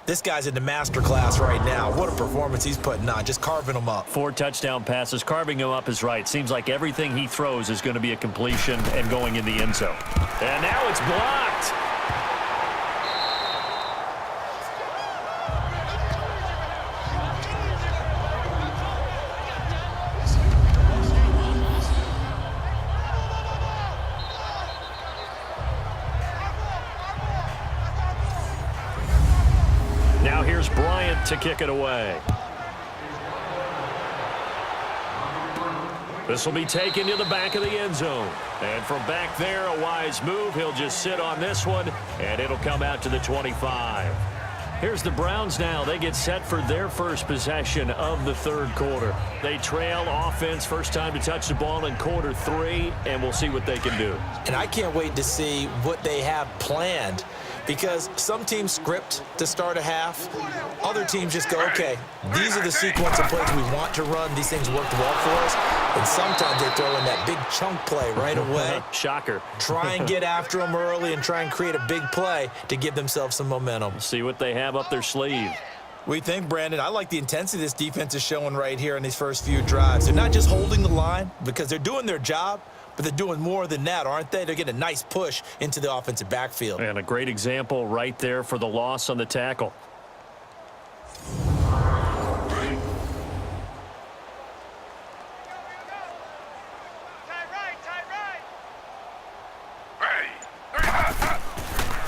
This guy's in the master class right now. What a performance he's putting on, just carving them up. 4 touchdown passes. Carving him up is right. Seems like everything he throws is going to be a completion and going in the end zone. And now it's blocked. Now here's Bryant to kick it away. This will be taken to the back of the end zone. And from back there, a wise move. He'll just sit on this one, and it'll come out to the 25. Here's the Browns now. They get set for their first possession of the third quarter. They trail offense, first time to touch the ball in quarter 3, and we'll see what they can do. And I can't wait to see what they have planned, because some teams script to start a half. Other teams just go, okay, these are the sequence of plays we want to run. These things worked well for us. And sometimes they throw in that big chunk play right away. Shocker. Try and get after them early and try and create a big play to give themselves some momentum. See what they have up their sleeve. We think, Brandon, I like the intensity this defense is showing right here in these first few drives. They're not just holding the line because they're doing their job, but they're doing more than that, aren't they? They're getting a nice push into the offensive backfield. And a great example right there for the loss on the tackle.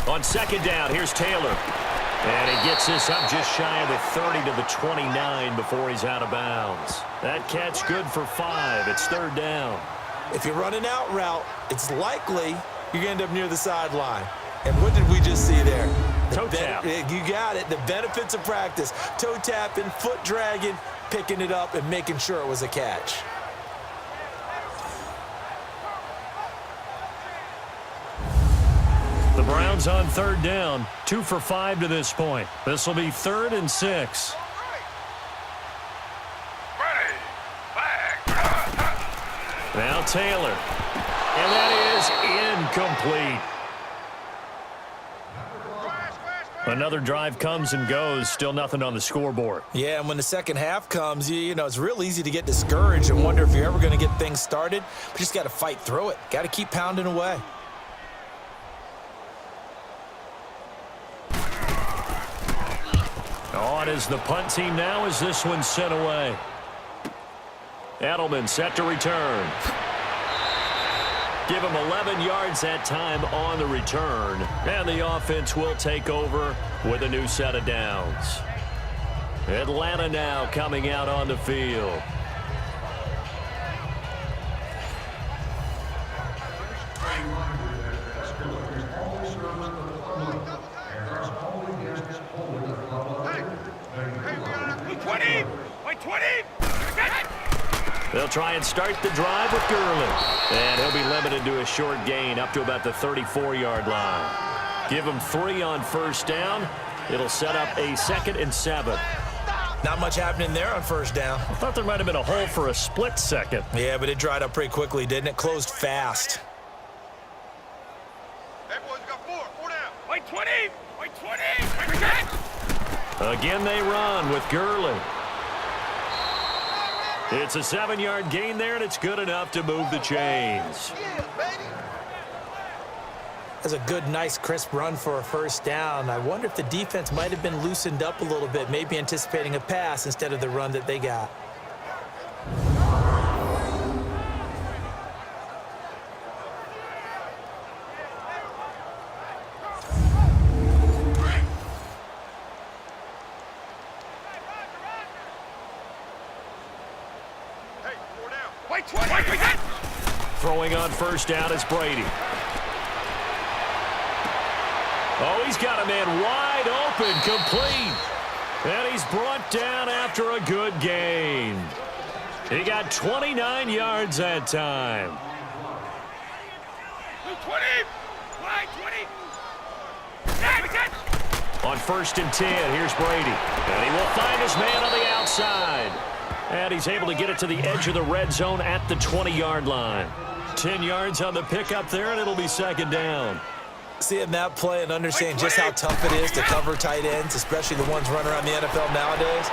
On second down, here's Taylor. And he gets this up just shy of the 30 to the 29 before he's out of bounds. That catch good for 5. It's third down. If you're running out route, it's likely you're going to end up near the sideline. And what did we just see there? Toe tap. You got it. The benefits of practice. Toe tapping, foot dragging, picking it up, and making sure it was a catch. The Browns on third down, 2 for 5 to this point. This will be 3rd and 6. Now Taylor. And that is incomplete. Another drive comes and goes. Still nothing on the scoreboard. Yeah, and when the second half comes, you know, it's real easy to get discouraged and wonder if you're ever going to get things started. But you just got to fight through it. Got to keep pounding away. On is the punt team now as this one's sent away. Edelman set to return. Give him 11 yards that time on the return. And the offense will take over with a new set of downs. Atlanta now coming out on the field. They'll try and start the drive with Gurley. And he'll be limited to a short gain up to about the 34-yard line. Give him 3 on first down. It'll set up a 2nd and 7. Not much happening there on first down. I thought there might have been a hole for a split second. Yeah, but it dried up pretty quickly, didn't it? Closed fast. That boy's got 4 down. Wait 20. Wait 20. Again they run with Gurley. It's a 7-yard gain there, and it's good enough to move the chains. That's a good, nice, crisp run for a first down. I wonder if the defense might have been loosened up a little bit, maybe anticipating a pass instead of the run that they got. Throwing on first down is Brady. Oh, he's got a man wide open, complete. And he's brought down after a good gain. He got 29 yards that time. 20. On 1st and 10, here's Brady. And he will find his man on the outside. And he's able to get it to the edge of the red zone at the 20-yard line. 10 yards on the pickup there, and it'll be 2nd down. Seeing that play and understanding just how tough it is to cover tight ends, especially the ones running around the NFL nowadays,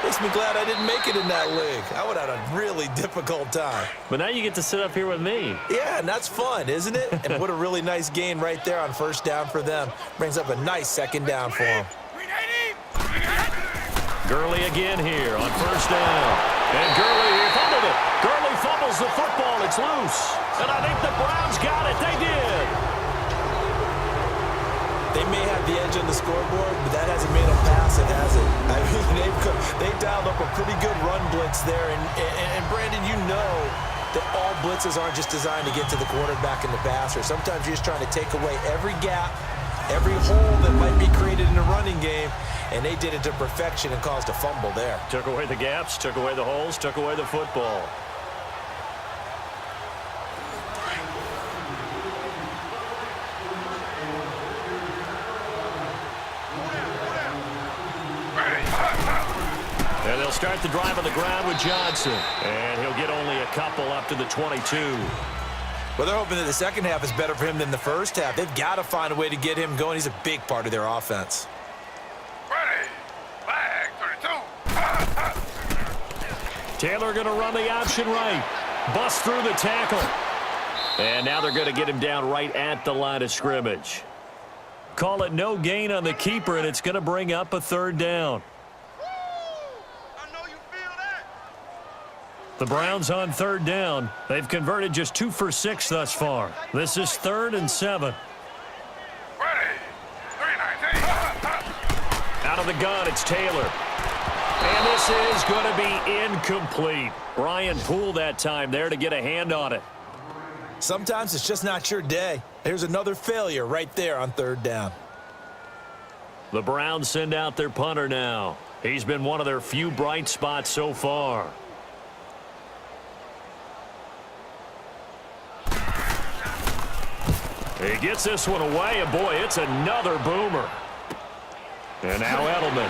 makes me glad I didn't make it in that league. I would have had a really difficult time. But now you get to sit up here with me. Yeah, and that's fun, isn't it? And what a really nice gain right there on first down for them. Brings up a nice second down for them. Gurley again here on first down. And Gurley here fumbled it. Gurley fumbles the football. It's loose. And I think the Browns got it. They did. They may have the edge on the scoreboard, but that hasn't made them pass it, has it? I mean, they dialed up a pretty good run blitz there. And Brandon, you know that all blitzes aren't just designed to get to the quarterback and the passer. Sometimes you're just trying to take away every gap, every hole that might be created in a running game, and they did it to perfection and caused a fumble there. Took away the gaps, took away the holes, took away the football. And they'll start the drive on the ground with Johnson. And he'll get only a couple up to the 22. Well, they're hoping that the second half is better for him than the first half. They've got to find a way to get him going. He's a big part of their offense. Ready. Flag 32. Taylor going to run the option right. Bust through the tackle. And now they're going to get him down right at the line of scrimmage. Call it no gain on the keeper, and it's going to bring up a third down. The Browns on third down. They've converted just 2 for 6 thus far. This is 3rd and 7. Ready. 3-19. Out of the gun, it's Taylor. And this is going to be incomplete. Ryan Poole that time there to get a hand on it. Sometimes it's just not your day. Here's another failure right there on third down. The Browns send out their punter now. He's been one of their few bright spots so far. He gets this one away, and boy, it's another boomer. And now Edelman.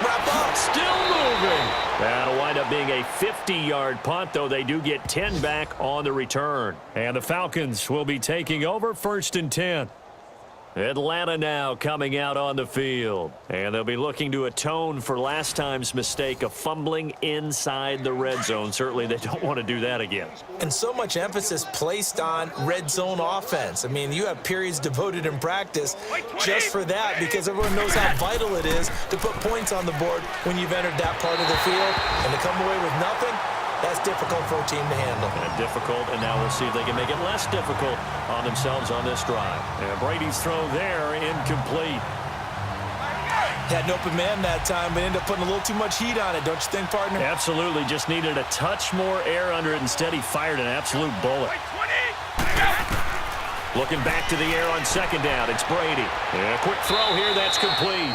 Wrap up. Still moving. That'll wind up being a 50-yard punt, though they do get 10 back on the return. And the Falcons will be taking over 1st and 10. Atlanta now coming out on the field. And they'll be looking to atone for last time's mistake of fumbling inside the red zone. Certainly they don't want to do that again. And so much emphasis placed on red zone offense. I mean, you have periods devoted in practice just for that because everyone knows how vital it is to put points on the board when you've entered that part of the field. And to come away with nothing, that's difficult for a team to handle. And difficult, and now we'll see if they can make it less difficult on themselves on this drive. And Brady's throw there, incomplete. Had an open man that time, but ended up putting a little too much heat on it, don't you think, partner? Absolutely, just needed a touch more air under it. Instead, he fired an absolute bullet. Looking back to the air on second down, it's Brady. And a quick throw here, that's complete.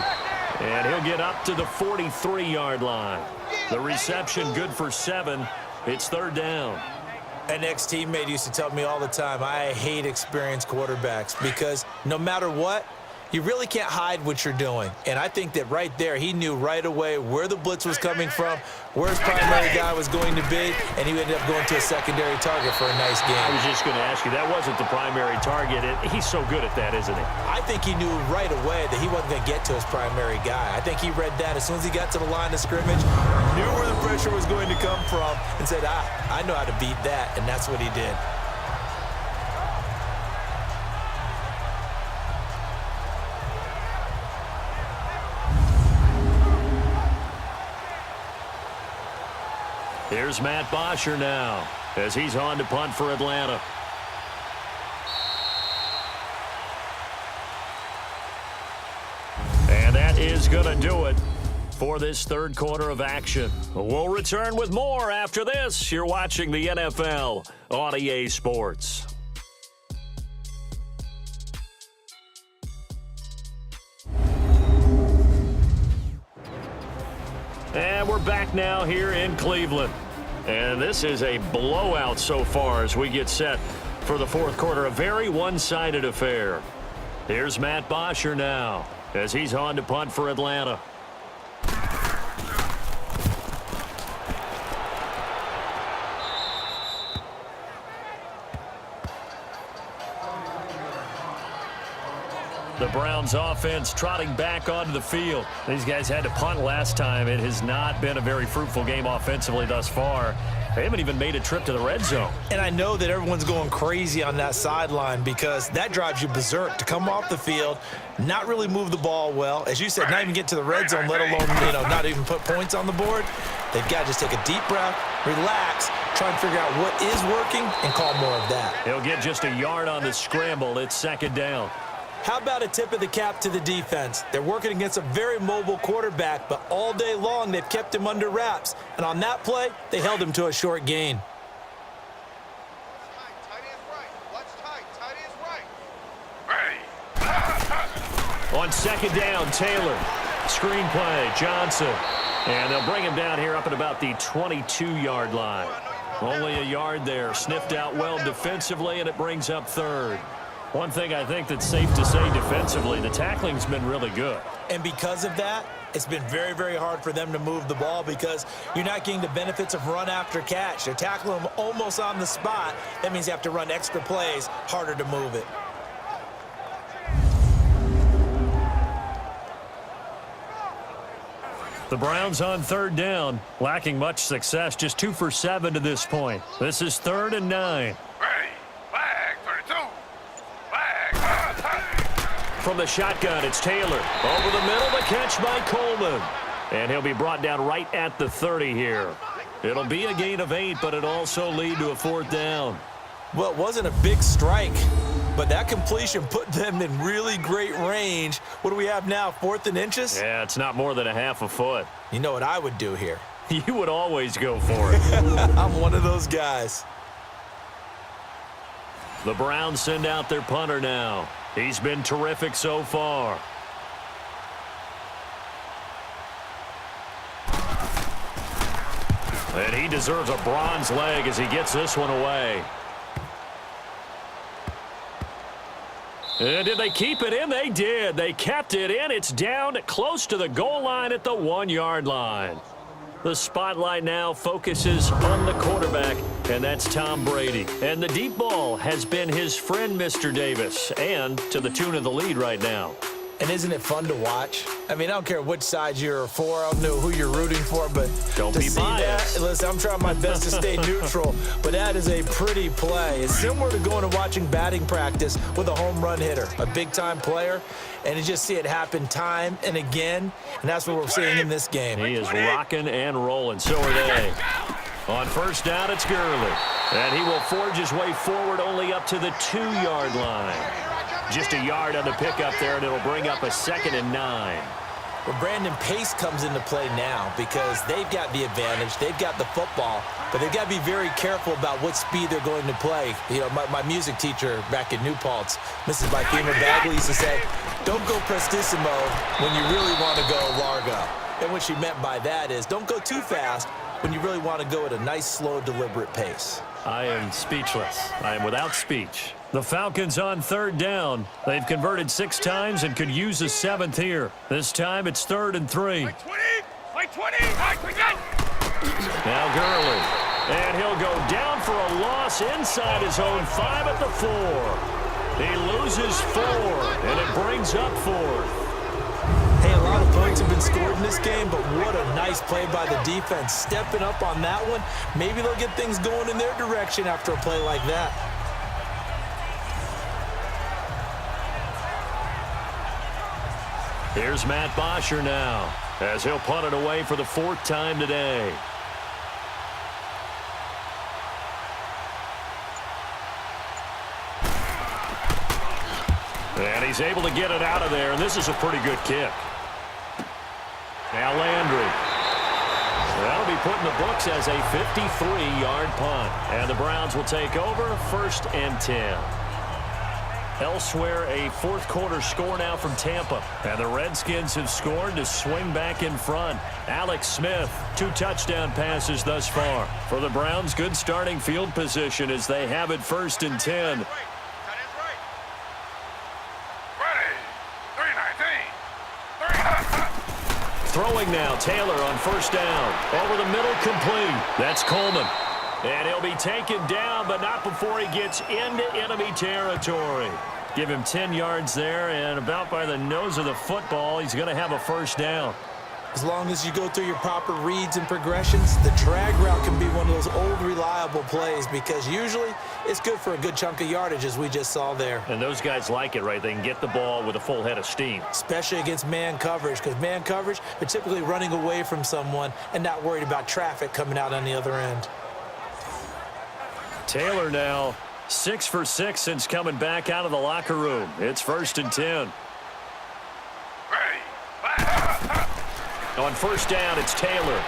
And he'll get up to the 43-yard line. The reception good for 7. It's third down. An ex-teammate used to tell me all the time, I hate experienced quarterbacks because no matter what, you really can't hide what you're doing. And I think that right there, he knew right away where the blitz was coming from, where his primary guy was going to be, and he ended up going to a secondary target for a nice game. I was just going to ask you, that wasn't the primary target. He's so good at that, isn't he? I think he knew right away that he wasn't going to get to his primary guy. I think he read that as soon as he got to the line of scrimmage, knew where the pressure was going to come from, and said, I know how to beat that, and that's what he did. Here's Matt Bosher now as he's on to punt for Atlanta. And that is going to do it for this third quarter of action. We'll return with more after this. You're watching the NFL on EA Sports. And we're back now here in Cleveland. And this is a blowout so far as we get set for the fourth quarter. A very one-sided affair. Here's Matt Bosher now as he's on to punt for Atlanta. The Browns offense trotting back onto the field. These guys had to punt last time. It has not been a very fruitful game offensively thus far. They haven't even made a trip to the red zone. And I know that everyone's going crazy on that sideline because that drives you berserk to come off the field, not really move the ball well. As you said, not even get to the red zone, let alone, not even put points on the board. They've got to just take a deep breath, relax, try and figure out what is working, and call more of that. He'll get just a yard on the scramble. It's second down. How about a tip of the cap to the defense? They're working against a very mobile quarterback, but all day long they've kept him under wraps. And on that play, they held him to a short gain. On second down, Taylor. Screen play, Johnson. And they'll bring him down here up at about the 22-yard line. Only a yard there. Sniffed out well defensively, and it brings up third. One thing I think that's safe to say defensively, the tackling's been really good. And because of that, it's been very, very hard for them to move the ball because you're not getting the benefits of run after catch. They're tackling them almost on the spot. That means you have to run extra plays, harder to move it. The Browns on third down, lacking much success, just 2 for 7 to this point. This is 3rd and 9. From the shotgun, it's Taylor. Over the middle, the catch by Coleman. And he'll be brought down right at the 30 here. It'll be a gain of 8, but it'll also lead to a 4th down. Well, it wasn't a big strike, but that completion put them in really great range. What do we have now, 4th and inches? Yeah, it's not more than a half a foot. You know what I would do here? You would always go for it. I'm one of those guys. The Browns send out their punter now. He's been terrific so far. And he deserves a bronze leg as he gets this one away. And did they keep it in? They did. They kept it in. It's down close to the goal line at the 1-yard line. The spotlight now focuses on the quarterback, and that's Tom Brady. And the deep ball has been his friend, Mr. Davis, and to the tune of the lead right now. And isn't it fun to watch? I mean, I don't care which side you're for. I don't know who you're rooting for, but don't to be see biased. that, listen, I'm trying my best to stay neutral, but that is a pretty play. It's similar to going and watching batting practice with a home run hitter, a big-time player, and you just see it happen time and again, and that's what we're seeing in this game. He is rocking and rolling. So are they. On first down, it's Gurley. And he will forge his way forward only up to the 2-yard line. Just a yard on the pickup there, and it'll bring up a 2nd and 9. Well, Brandon, pace comes into play now because they've got the advantage. They've got the football, but they've got to be very careful about what speed they're going to play. You know, my music teacher back in New Paltz, Mrs. Bythemer Bagley, used to say, don't go prestissimo when you really want to go largo. And what she meant by that is don't go too fast when you really want to go at a nice, slow, deliberate pace. I am speechless. I am without speech. The Falcons on third down. They've converted 6 times and could use a 7th here. This time it's 3rd and 3. Like 20! Now Gurley. And he'll go down for a loss inside his own 5 at the 4. He loses 4, and it brings up 4th. Hey, a lot of points have been scored in this game, but what a nice play by the defense. Stepping up on that one, maybe they'll get things going in their direction after a play like that. Here's Matt Bosher now, as he'll punt it away for the 4th time today. And he's able to get it out of there, and this is a pretty good kick. Now Landry. That'll be put in the books as a 53-yard punt. And the Browns will take over 1st and 10. Elsewhere, a 4th quarter score now from Tampa. And the Redskins have scored to swing back in front. Alex Smith, 2 touchdown passes thus far. For the Browns, good starting field position as they have it 1st and 10. Throwing now, Taylor on 1st down. Over the middle, complete. That's Coleman. And he'll be taken down, but not before he gets into enemy territory. Give him 10 yards there, and about by the nose of the football, he's going to have a first down. As long as you go through your proper reads and progressions, the drag route can be one of those old reliable plays because usually it's good for a good chunk of yardage as we just saw there. And those guys like it, right? They can get the ball with a full head of steam. Especially against man coverage, because man coverage, they're typically running away from someone and not worried about traffic coming out on the other end. Taylor now 6 for 6 since coming back out of the locker room. It's 1st and 10. On first down, it's Taylor.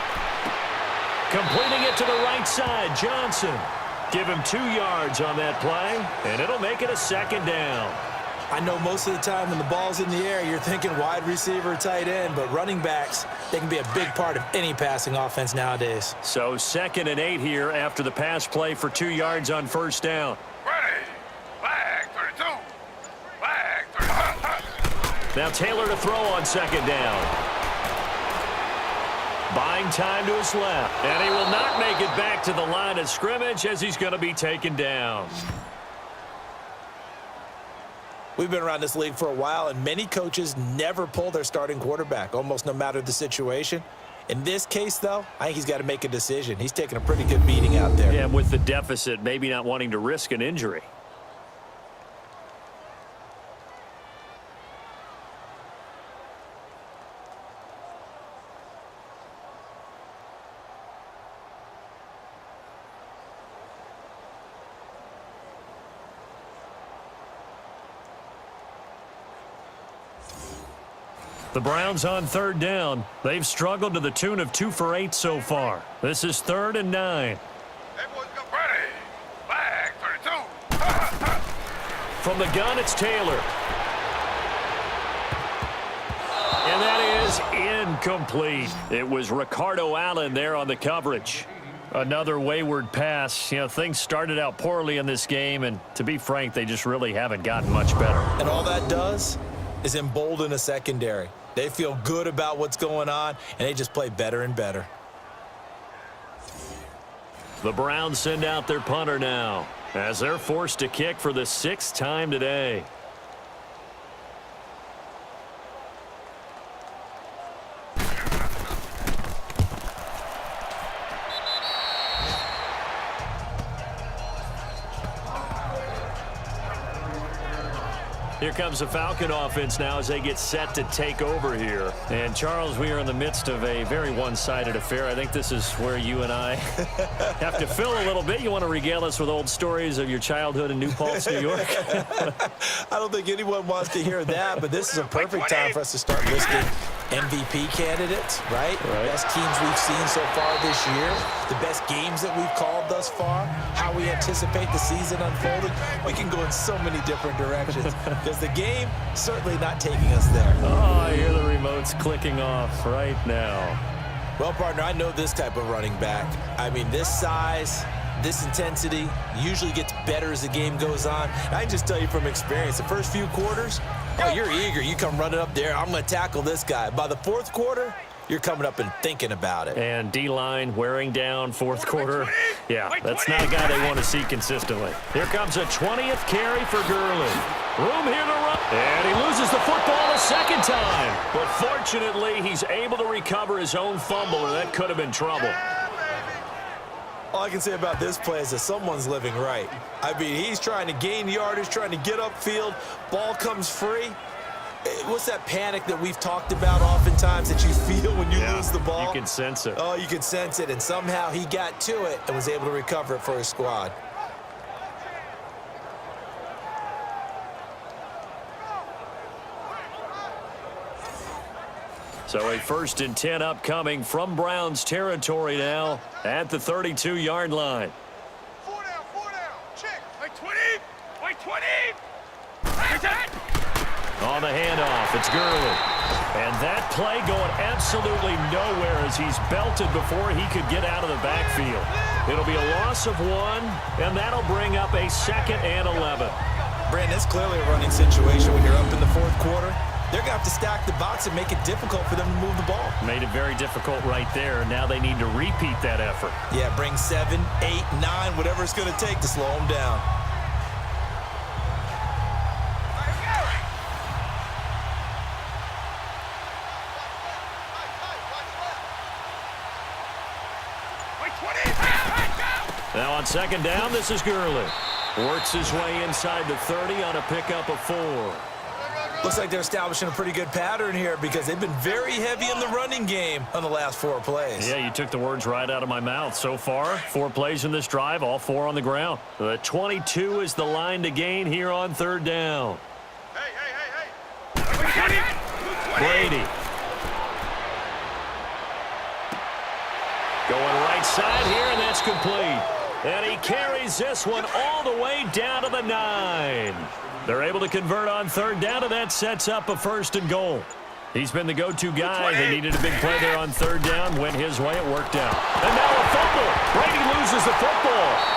Completing it to the right side, Johnson. Give him 2 yards on that play, and it'll make it a 2nd down. I know most of the time when the ball's in the air, you're thinking wide receiver, tight end, but running backs, they can be a big part of any passing offense nowadays. So 2nd and 8 here after the pass play for 2 yards on first down. Flag 32. Flag 32. Now Taylor to throw on 2nd down. Buying time to his left, and he will not make it back to the line of scrimmage as he's going to be taken down. We've been around this league for a while, and many coaches never pull their starting quarterback, almost no matter the situation. In this case, though, I think he's got to make a decision. He's taking a pretty good beating out there. Yeah, with the deficit, maybe not wanting to risk an injury. The Browns on 3rd down. They've struggled to the tune of 2 for 8 so far. This is 3rd and 9. Hey, boys, go ready. Flag 32. From the gun, it's Taylor. And that is incomplete. It was Ricardo Allen there on the coverage. Another wayward pass. You know, things started out poorly in this game, and to be frank, they just really haven't gotten much better. And all that does is embolden a secondary. They feel good about what's going on, and they just play better and better. The Browns send out their punter now as they're forced to kick for the 6th time today. Here comes the Falcon offense now as they get set to take over here. And, Charles, we are in the midst of a very one-sided affair. I think this is where you and I have to fill a little bit. You want to regale us with old stories of your childhood in New Paltz, New York? I don't think anyone wants to hear that, but this is a perfect time for us to start listing MVP candidates, right? Best teams we've seen so far this year, the best games that we've called thus far, how we anticipate the season unfolding. We can go in so many different directions because the game certainly not taking us there. Oh, I hear the remotes clicking off right now. Well, partner, I know this type of running back. I mean, this size, this intensity usually gets better as the game goes on. I can just tell you from experience, the first few quarters, oh, you're eager. You come running up there, I'm going to tackle this guy. By the 4th quarter, you're coming up and thinking about it. And D-line wearing down 4th quarter. Yeah, that's not a guy they want to see consistently. Here comes a 20th carry for Gurley. Room here to run. And he loses the football a 2nd time. But fortunately, he's able to recover his own fumble, and that could have been trouble. All I can say about this play is that someone's living right. I mean, he's trying to gain yardage, trying to get upfield. Ball comes free. What's that panic that we've talked about oftentimes that you feel when you lose the ball? You can sense it. Oh, you can sense it, and somehow he got to it and was able to recover it for his squad. So a 1st and 10 upcoming from Browns territory now at the 32-yard line. 4 down, check. Like 20, like 20. Reset. On the handoff, it's Gurley. And that play going absolutely nowhere as he's belted before he could get out of the backfield. It'll be a loss of 1, and that'll bring up a 2nd and 11. Brandon, it's clearly a running situation when you're up in the 4th quarter. They're going to have to stack the box and make it difficult for them to move the ball. Made it very difficult right there. Now they need to repeat that effort. Yeah, bring 7, 8, 9, whatever it's going to take to slow them down. On second down, this is Gurley. Works his way inside the 30 on a pickup of 4. Looks like they're establishing a pretty good pattern here because they've been very heavy in the running game on the last 4 plays. Yeah, you took the words right out of my mouth. So far, 4 plays in this drive, all 4 on the ground. The 22 is the line to gain here on third down. Brady. Going right side here, and that's complete. And he carries this one all the way down to the 9. They're able to convert on third down, and that sets up a 1st and goal. He's been the go-to guy. They needed a big play there on third down. Went his way. It worked out. And now a fumble. Brady loses the football.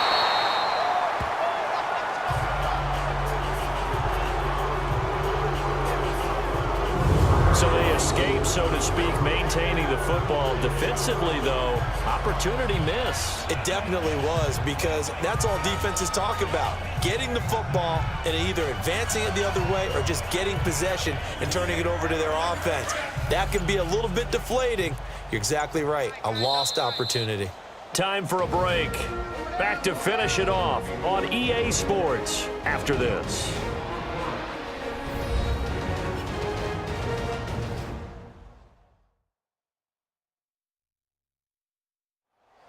So they escape, so to speak, maintaining the football. Defensively, though, opportunity miss. It definitely was, because that's all defenses talk about. Getting the football and either advancing it the other way or just getting possession and turning it over to their offense. That can be a little bit deflating. You're exactly right. A lost opportunity. Time for a break. Back to finish it off on EA Sports after this.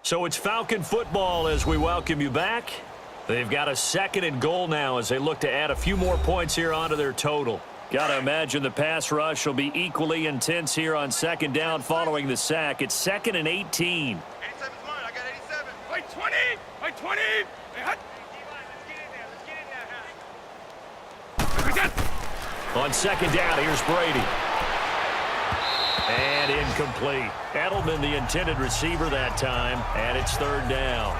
So it's Falcon football as we welcome you back. They've got a 2nd and goal now as they look to add a few more points here onto their total. Got to imagine the pass rush will be equally intense here on 2nd down following the sack. It's 2nd and 18. 87's mine. I got 87. Like 20. Like 20. Hey, hut. Let's get in there. On 2nd down, here's Brady. And incomplete. Edelman, the intended receiver that time, and it's 3rd down.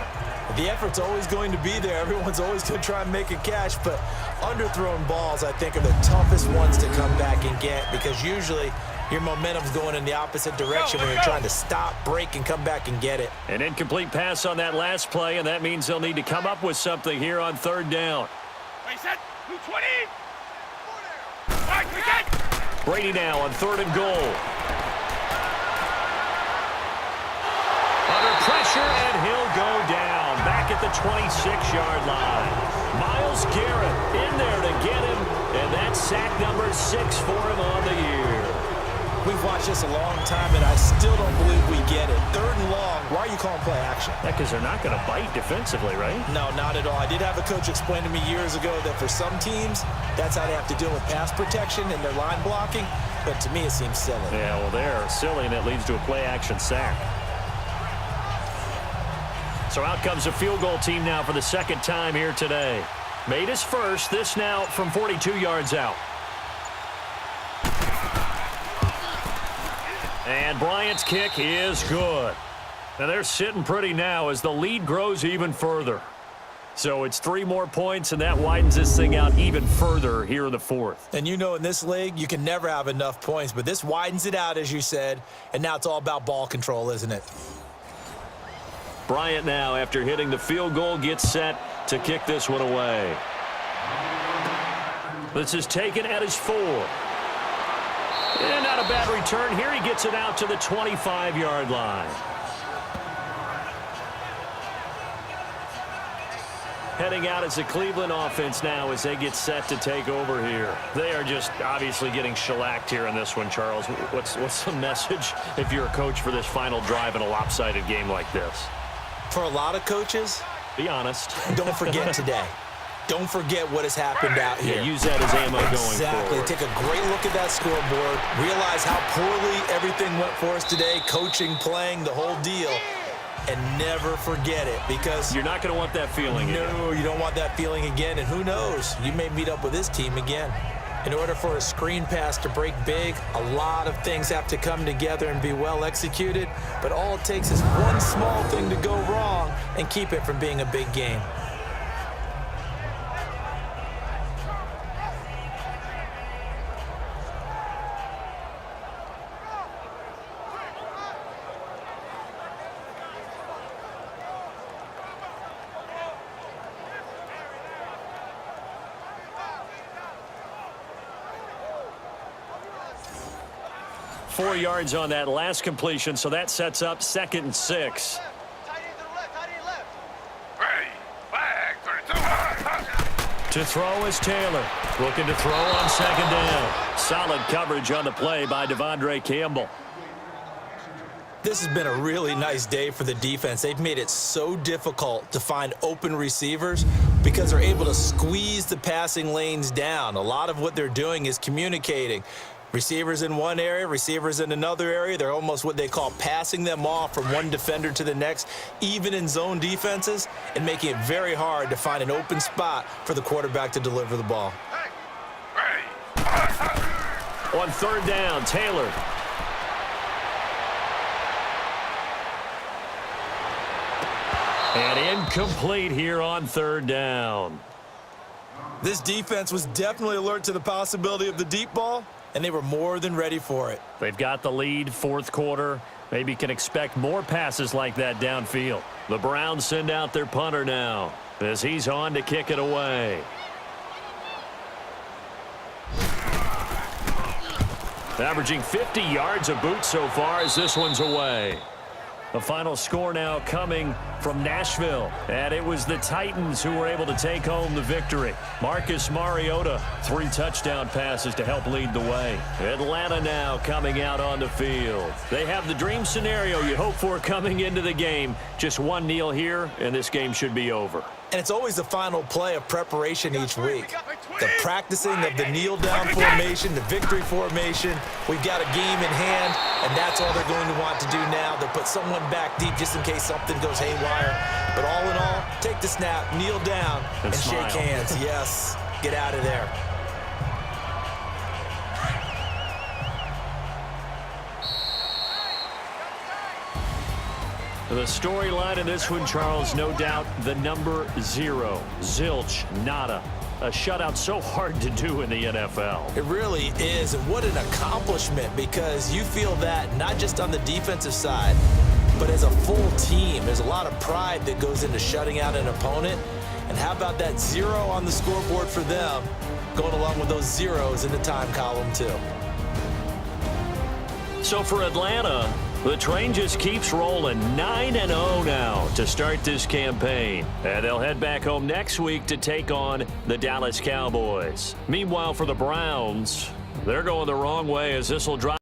The effort's always going to be there. Everyone's always going to try and make a catch, but underthrown balls, I think, are the toughest ones to come back and get, because usually your momentum's going in the opposite direction when you're trying to stop, break, and come back and get it. An incomplete pass on that last play, and that means they'll need to come up with something here on 3rd down. Wait, set. 220. Right, we got. Brady now on 3rd and goal. Under pressure, and he'll go down. Back at the 26-yard line. Myles Garrett in there to get him, and that's sack number 6 for him on the year. We've watched this a long time, and I still don't believe we get it. 3rd and long. Why are you calling play action? Yeah, because they're not going to bite defensively, right? No, not at all. I did have a coach explain to me years ago that for some teams, that's how they have to deal with pass protection and their line blocking. But to me, it seems silly. Yeah, well, they're silly, and it leads to a play action sack. So out comes a field goal team now for the 2nd time here today. Made his first. This now from 42 yards out. And Bryant's kick is good. Now they're sitting pretty now as the lead grows even further. So it's 3 more points, and that widens this thing out even further here in the 4th. And you know, in this league, you can never have enough points, but this widens it out, as you said, and now it's all about ball control, isn't it? Bryant now, after hitting the field goal, gets set to kick this one away. This is taken at his 4. And not a bad return here. He gets it out to the 25-yard line. Heading out as the Cleveland offense now as they get set to take over here. They are just obviously getting shellacked here in this one, Charles. What's the message if you're a coach for this final drive in a lopsided game like this? For a lot of coaches, be honest. Don't forget today. Don't forget what has happened out here. Yeah, use that as ammo going Exactly. forward. Take a great look at that scoreboard. Realize how poorly everything went for us today. Coaching, playing, the whole deal. And never forget it, because you're not going to want that feeling again. No, you don't want that feeling again. And who knows? You may meet up with this team again. In order for a screen pass to break big, a lot of things have to come together and be well executed. But all it takes is one small thing to go wrong and keep it from being a big game. Four yards on that last completion, so that sets up 2nd and 6. Hey. To throw is Taylor. Looking to throw on second down. Solid coverage on the play by Devondre Campbell. This has been a really nice day for the defense. They've made it so difficult to find open receivers because they're able to squeeze the passing lanes down. A lot of what they're doing is communicating. Receivers in one area, receivers in another area. They're almost what they call passing them off from one defender to the next, even in zone defenses, and making it very hard to find an open spot for the quarterback to deliver the ball. On third down, Taylor. And incomplete here on third down. This defense was definitely alert to the possibility of the deep ball, and they were more than ready for it. They've got the lead, fourth quarter. Maybe can expect more passes like that downfield. The Browns send out their punter now as he's on to kick it away. Averaging 50 yards a boot so far as this one's away. The final score now coming from Nashville. And it was the Titans who were able to take home the victory. Marcus Mariota, 3 touchdown passes to help lead the way. Atlanta now coming out on the field. They have the dream scenario you hope for coming into the game. Just one kneel here, and this game should be over. And it's always the final play of preparation each week. The practicing of the kneel-down formation, the victory formation. We've got a game in hand, and that's all they're going to want to do now. They'll put someone back deep just in case something goes haywire. But all in all, take the snap, kneel down, and shake hands. Yes, get out of there. The storyline in this one, Charles, no doubt the number 0. Zilch, nada. A shutout so hard to do in the NFL. It really is, and what an accomplishment, because you feel that not just on the defensive side, but as a full team. There's a lot of pride that goes into shutting out an opponent. And how about that 0 on the scoreboard for them, going along with those zeros in the time column too. So for Atlanta, the train just keeps rolling. 9-0 now to start this campaign. And they'll head back home next week to take on the Dallas Cowboys. Meanwhile, for the Browns, they're going the wrong way as this will drive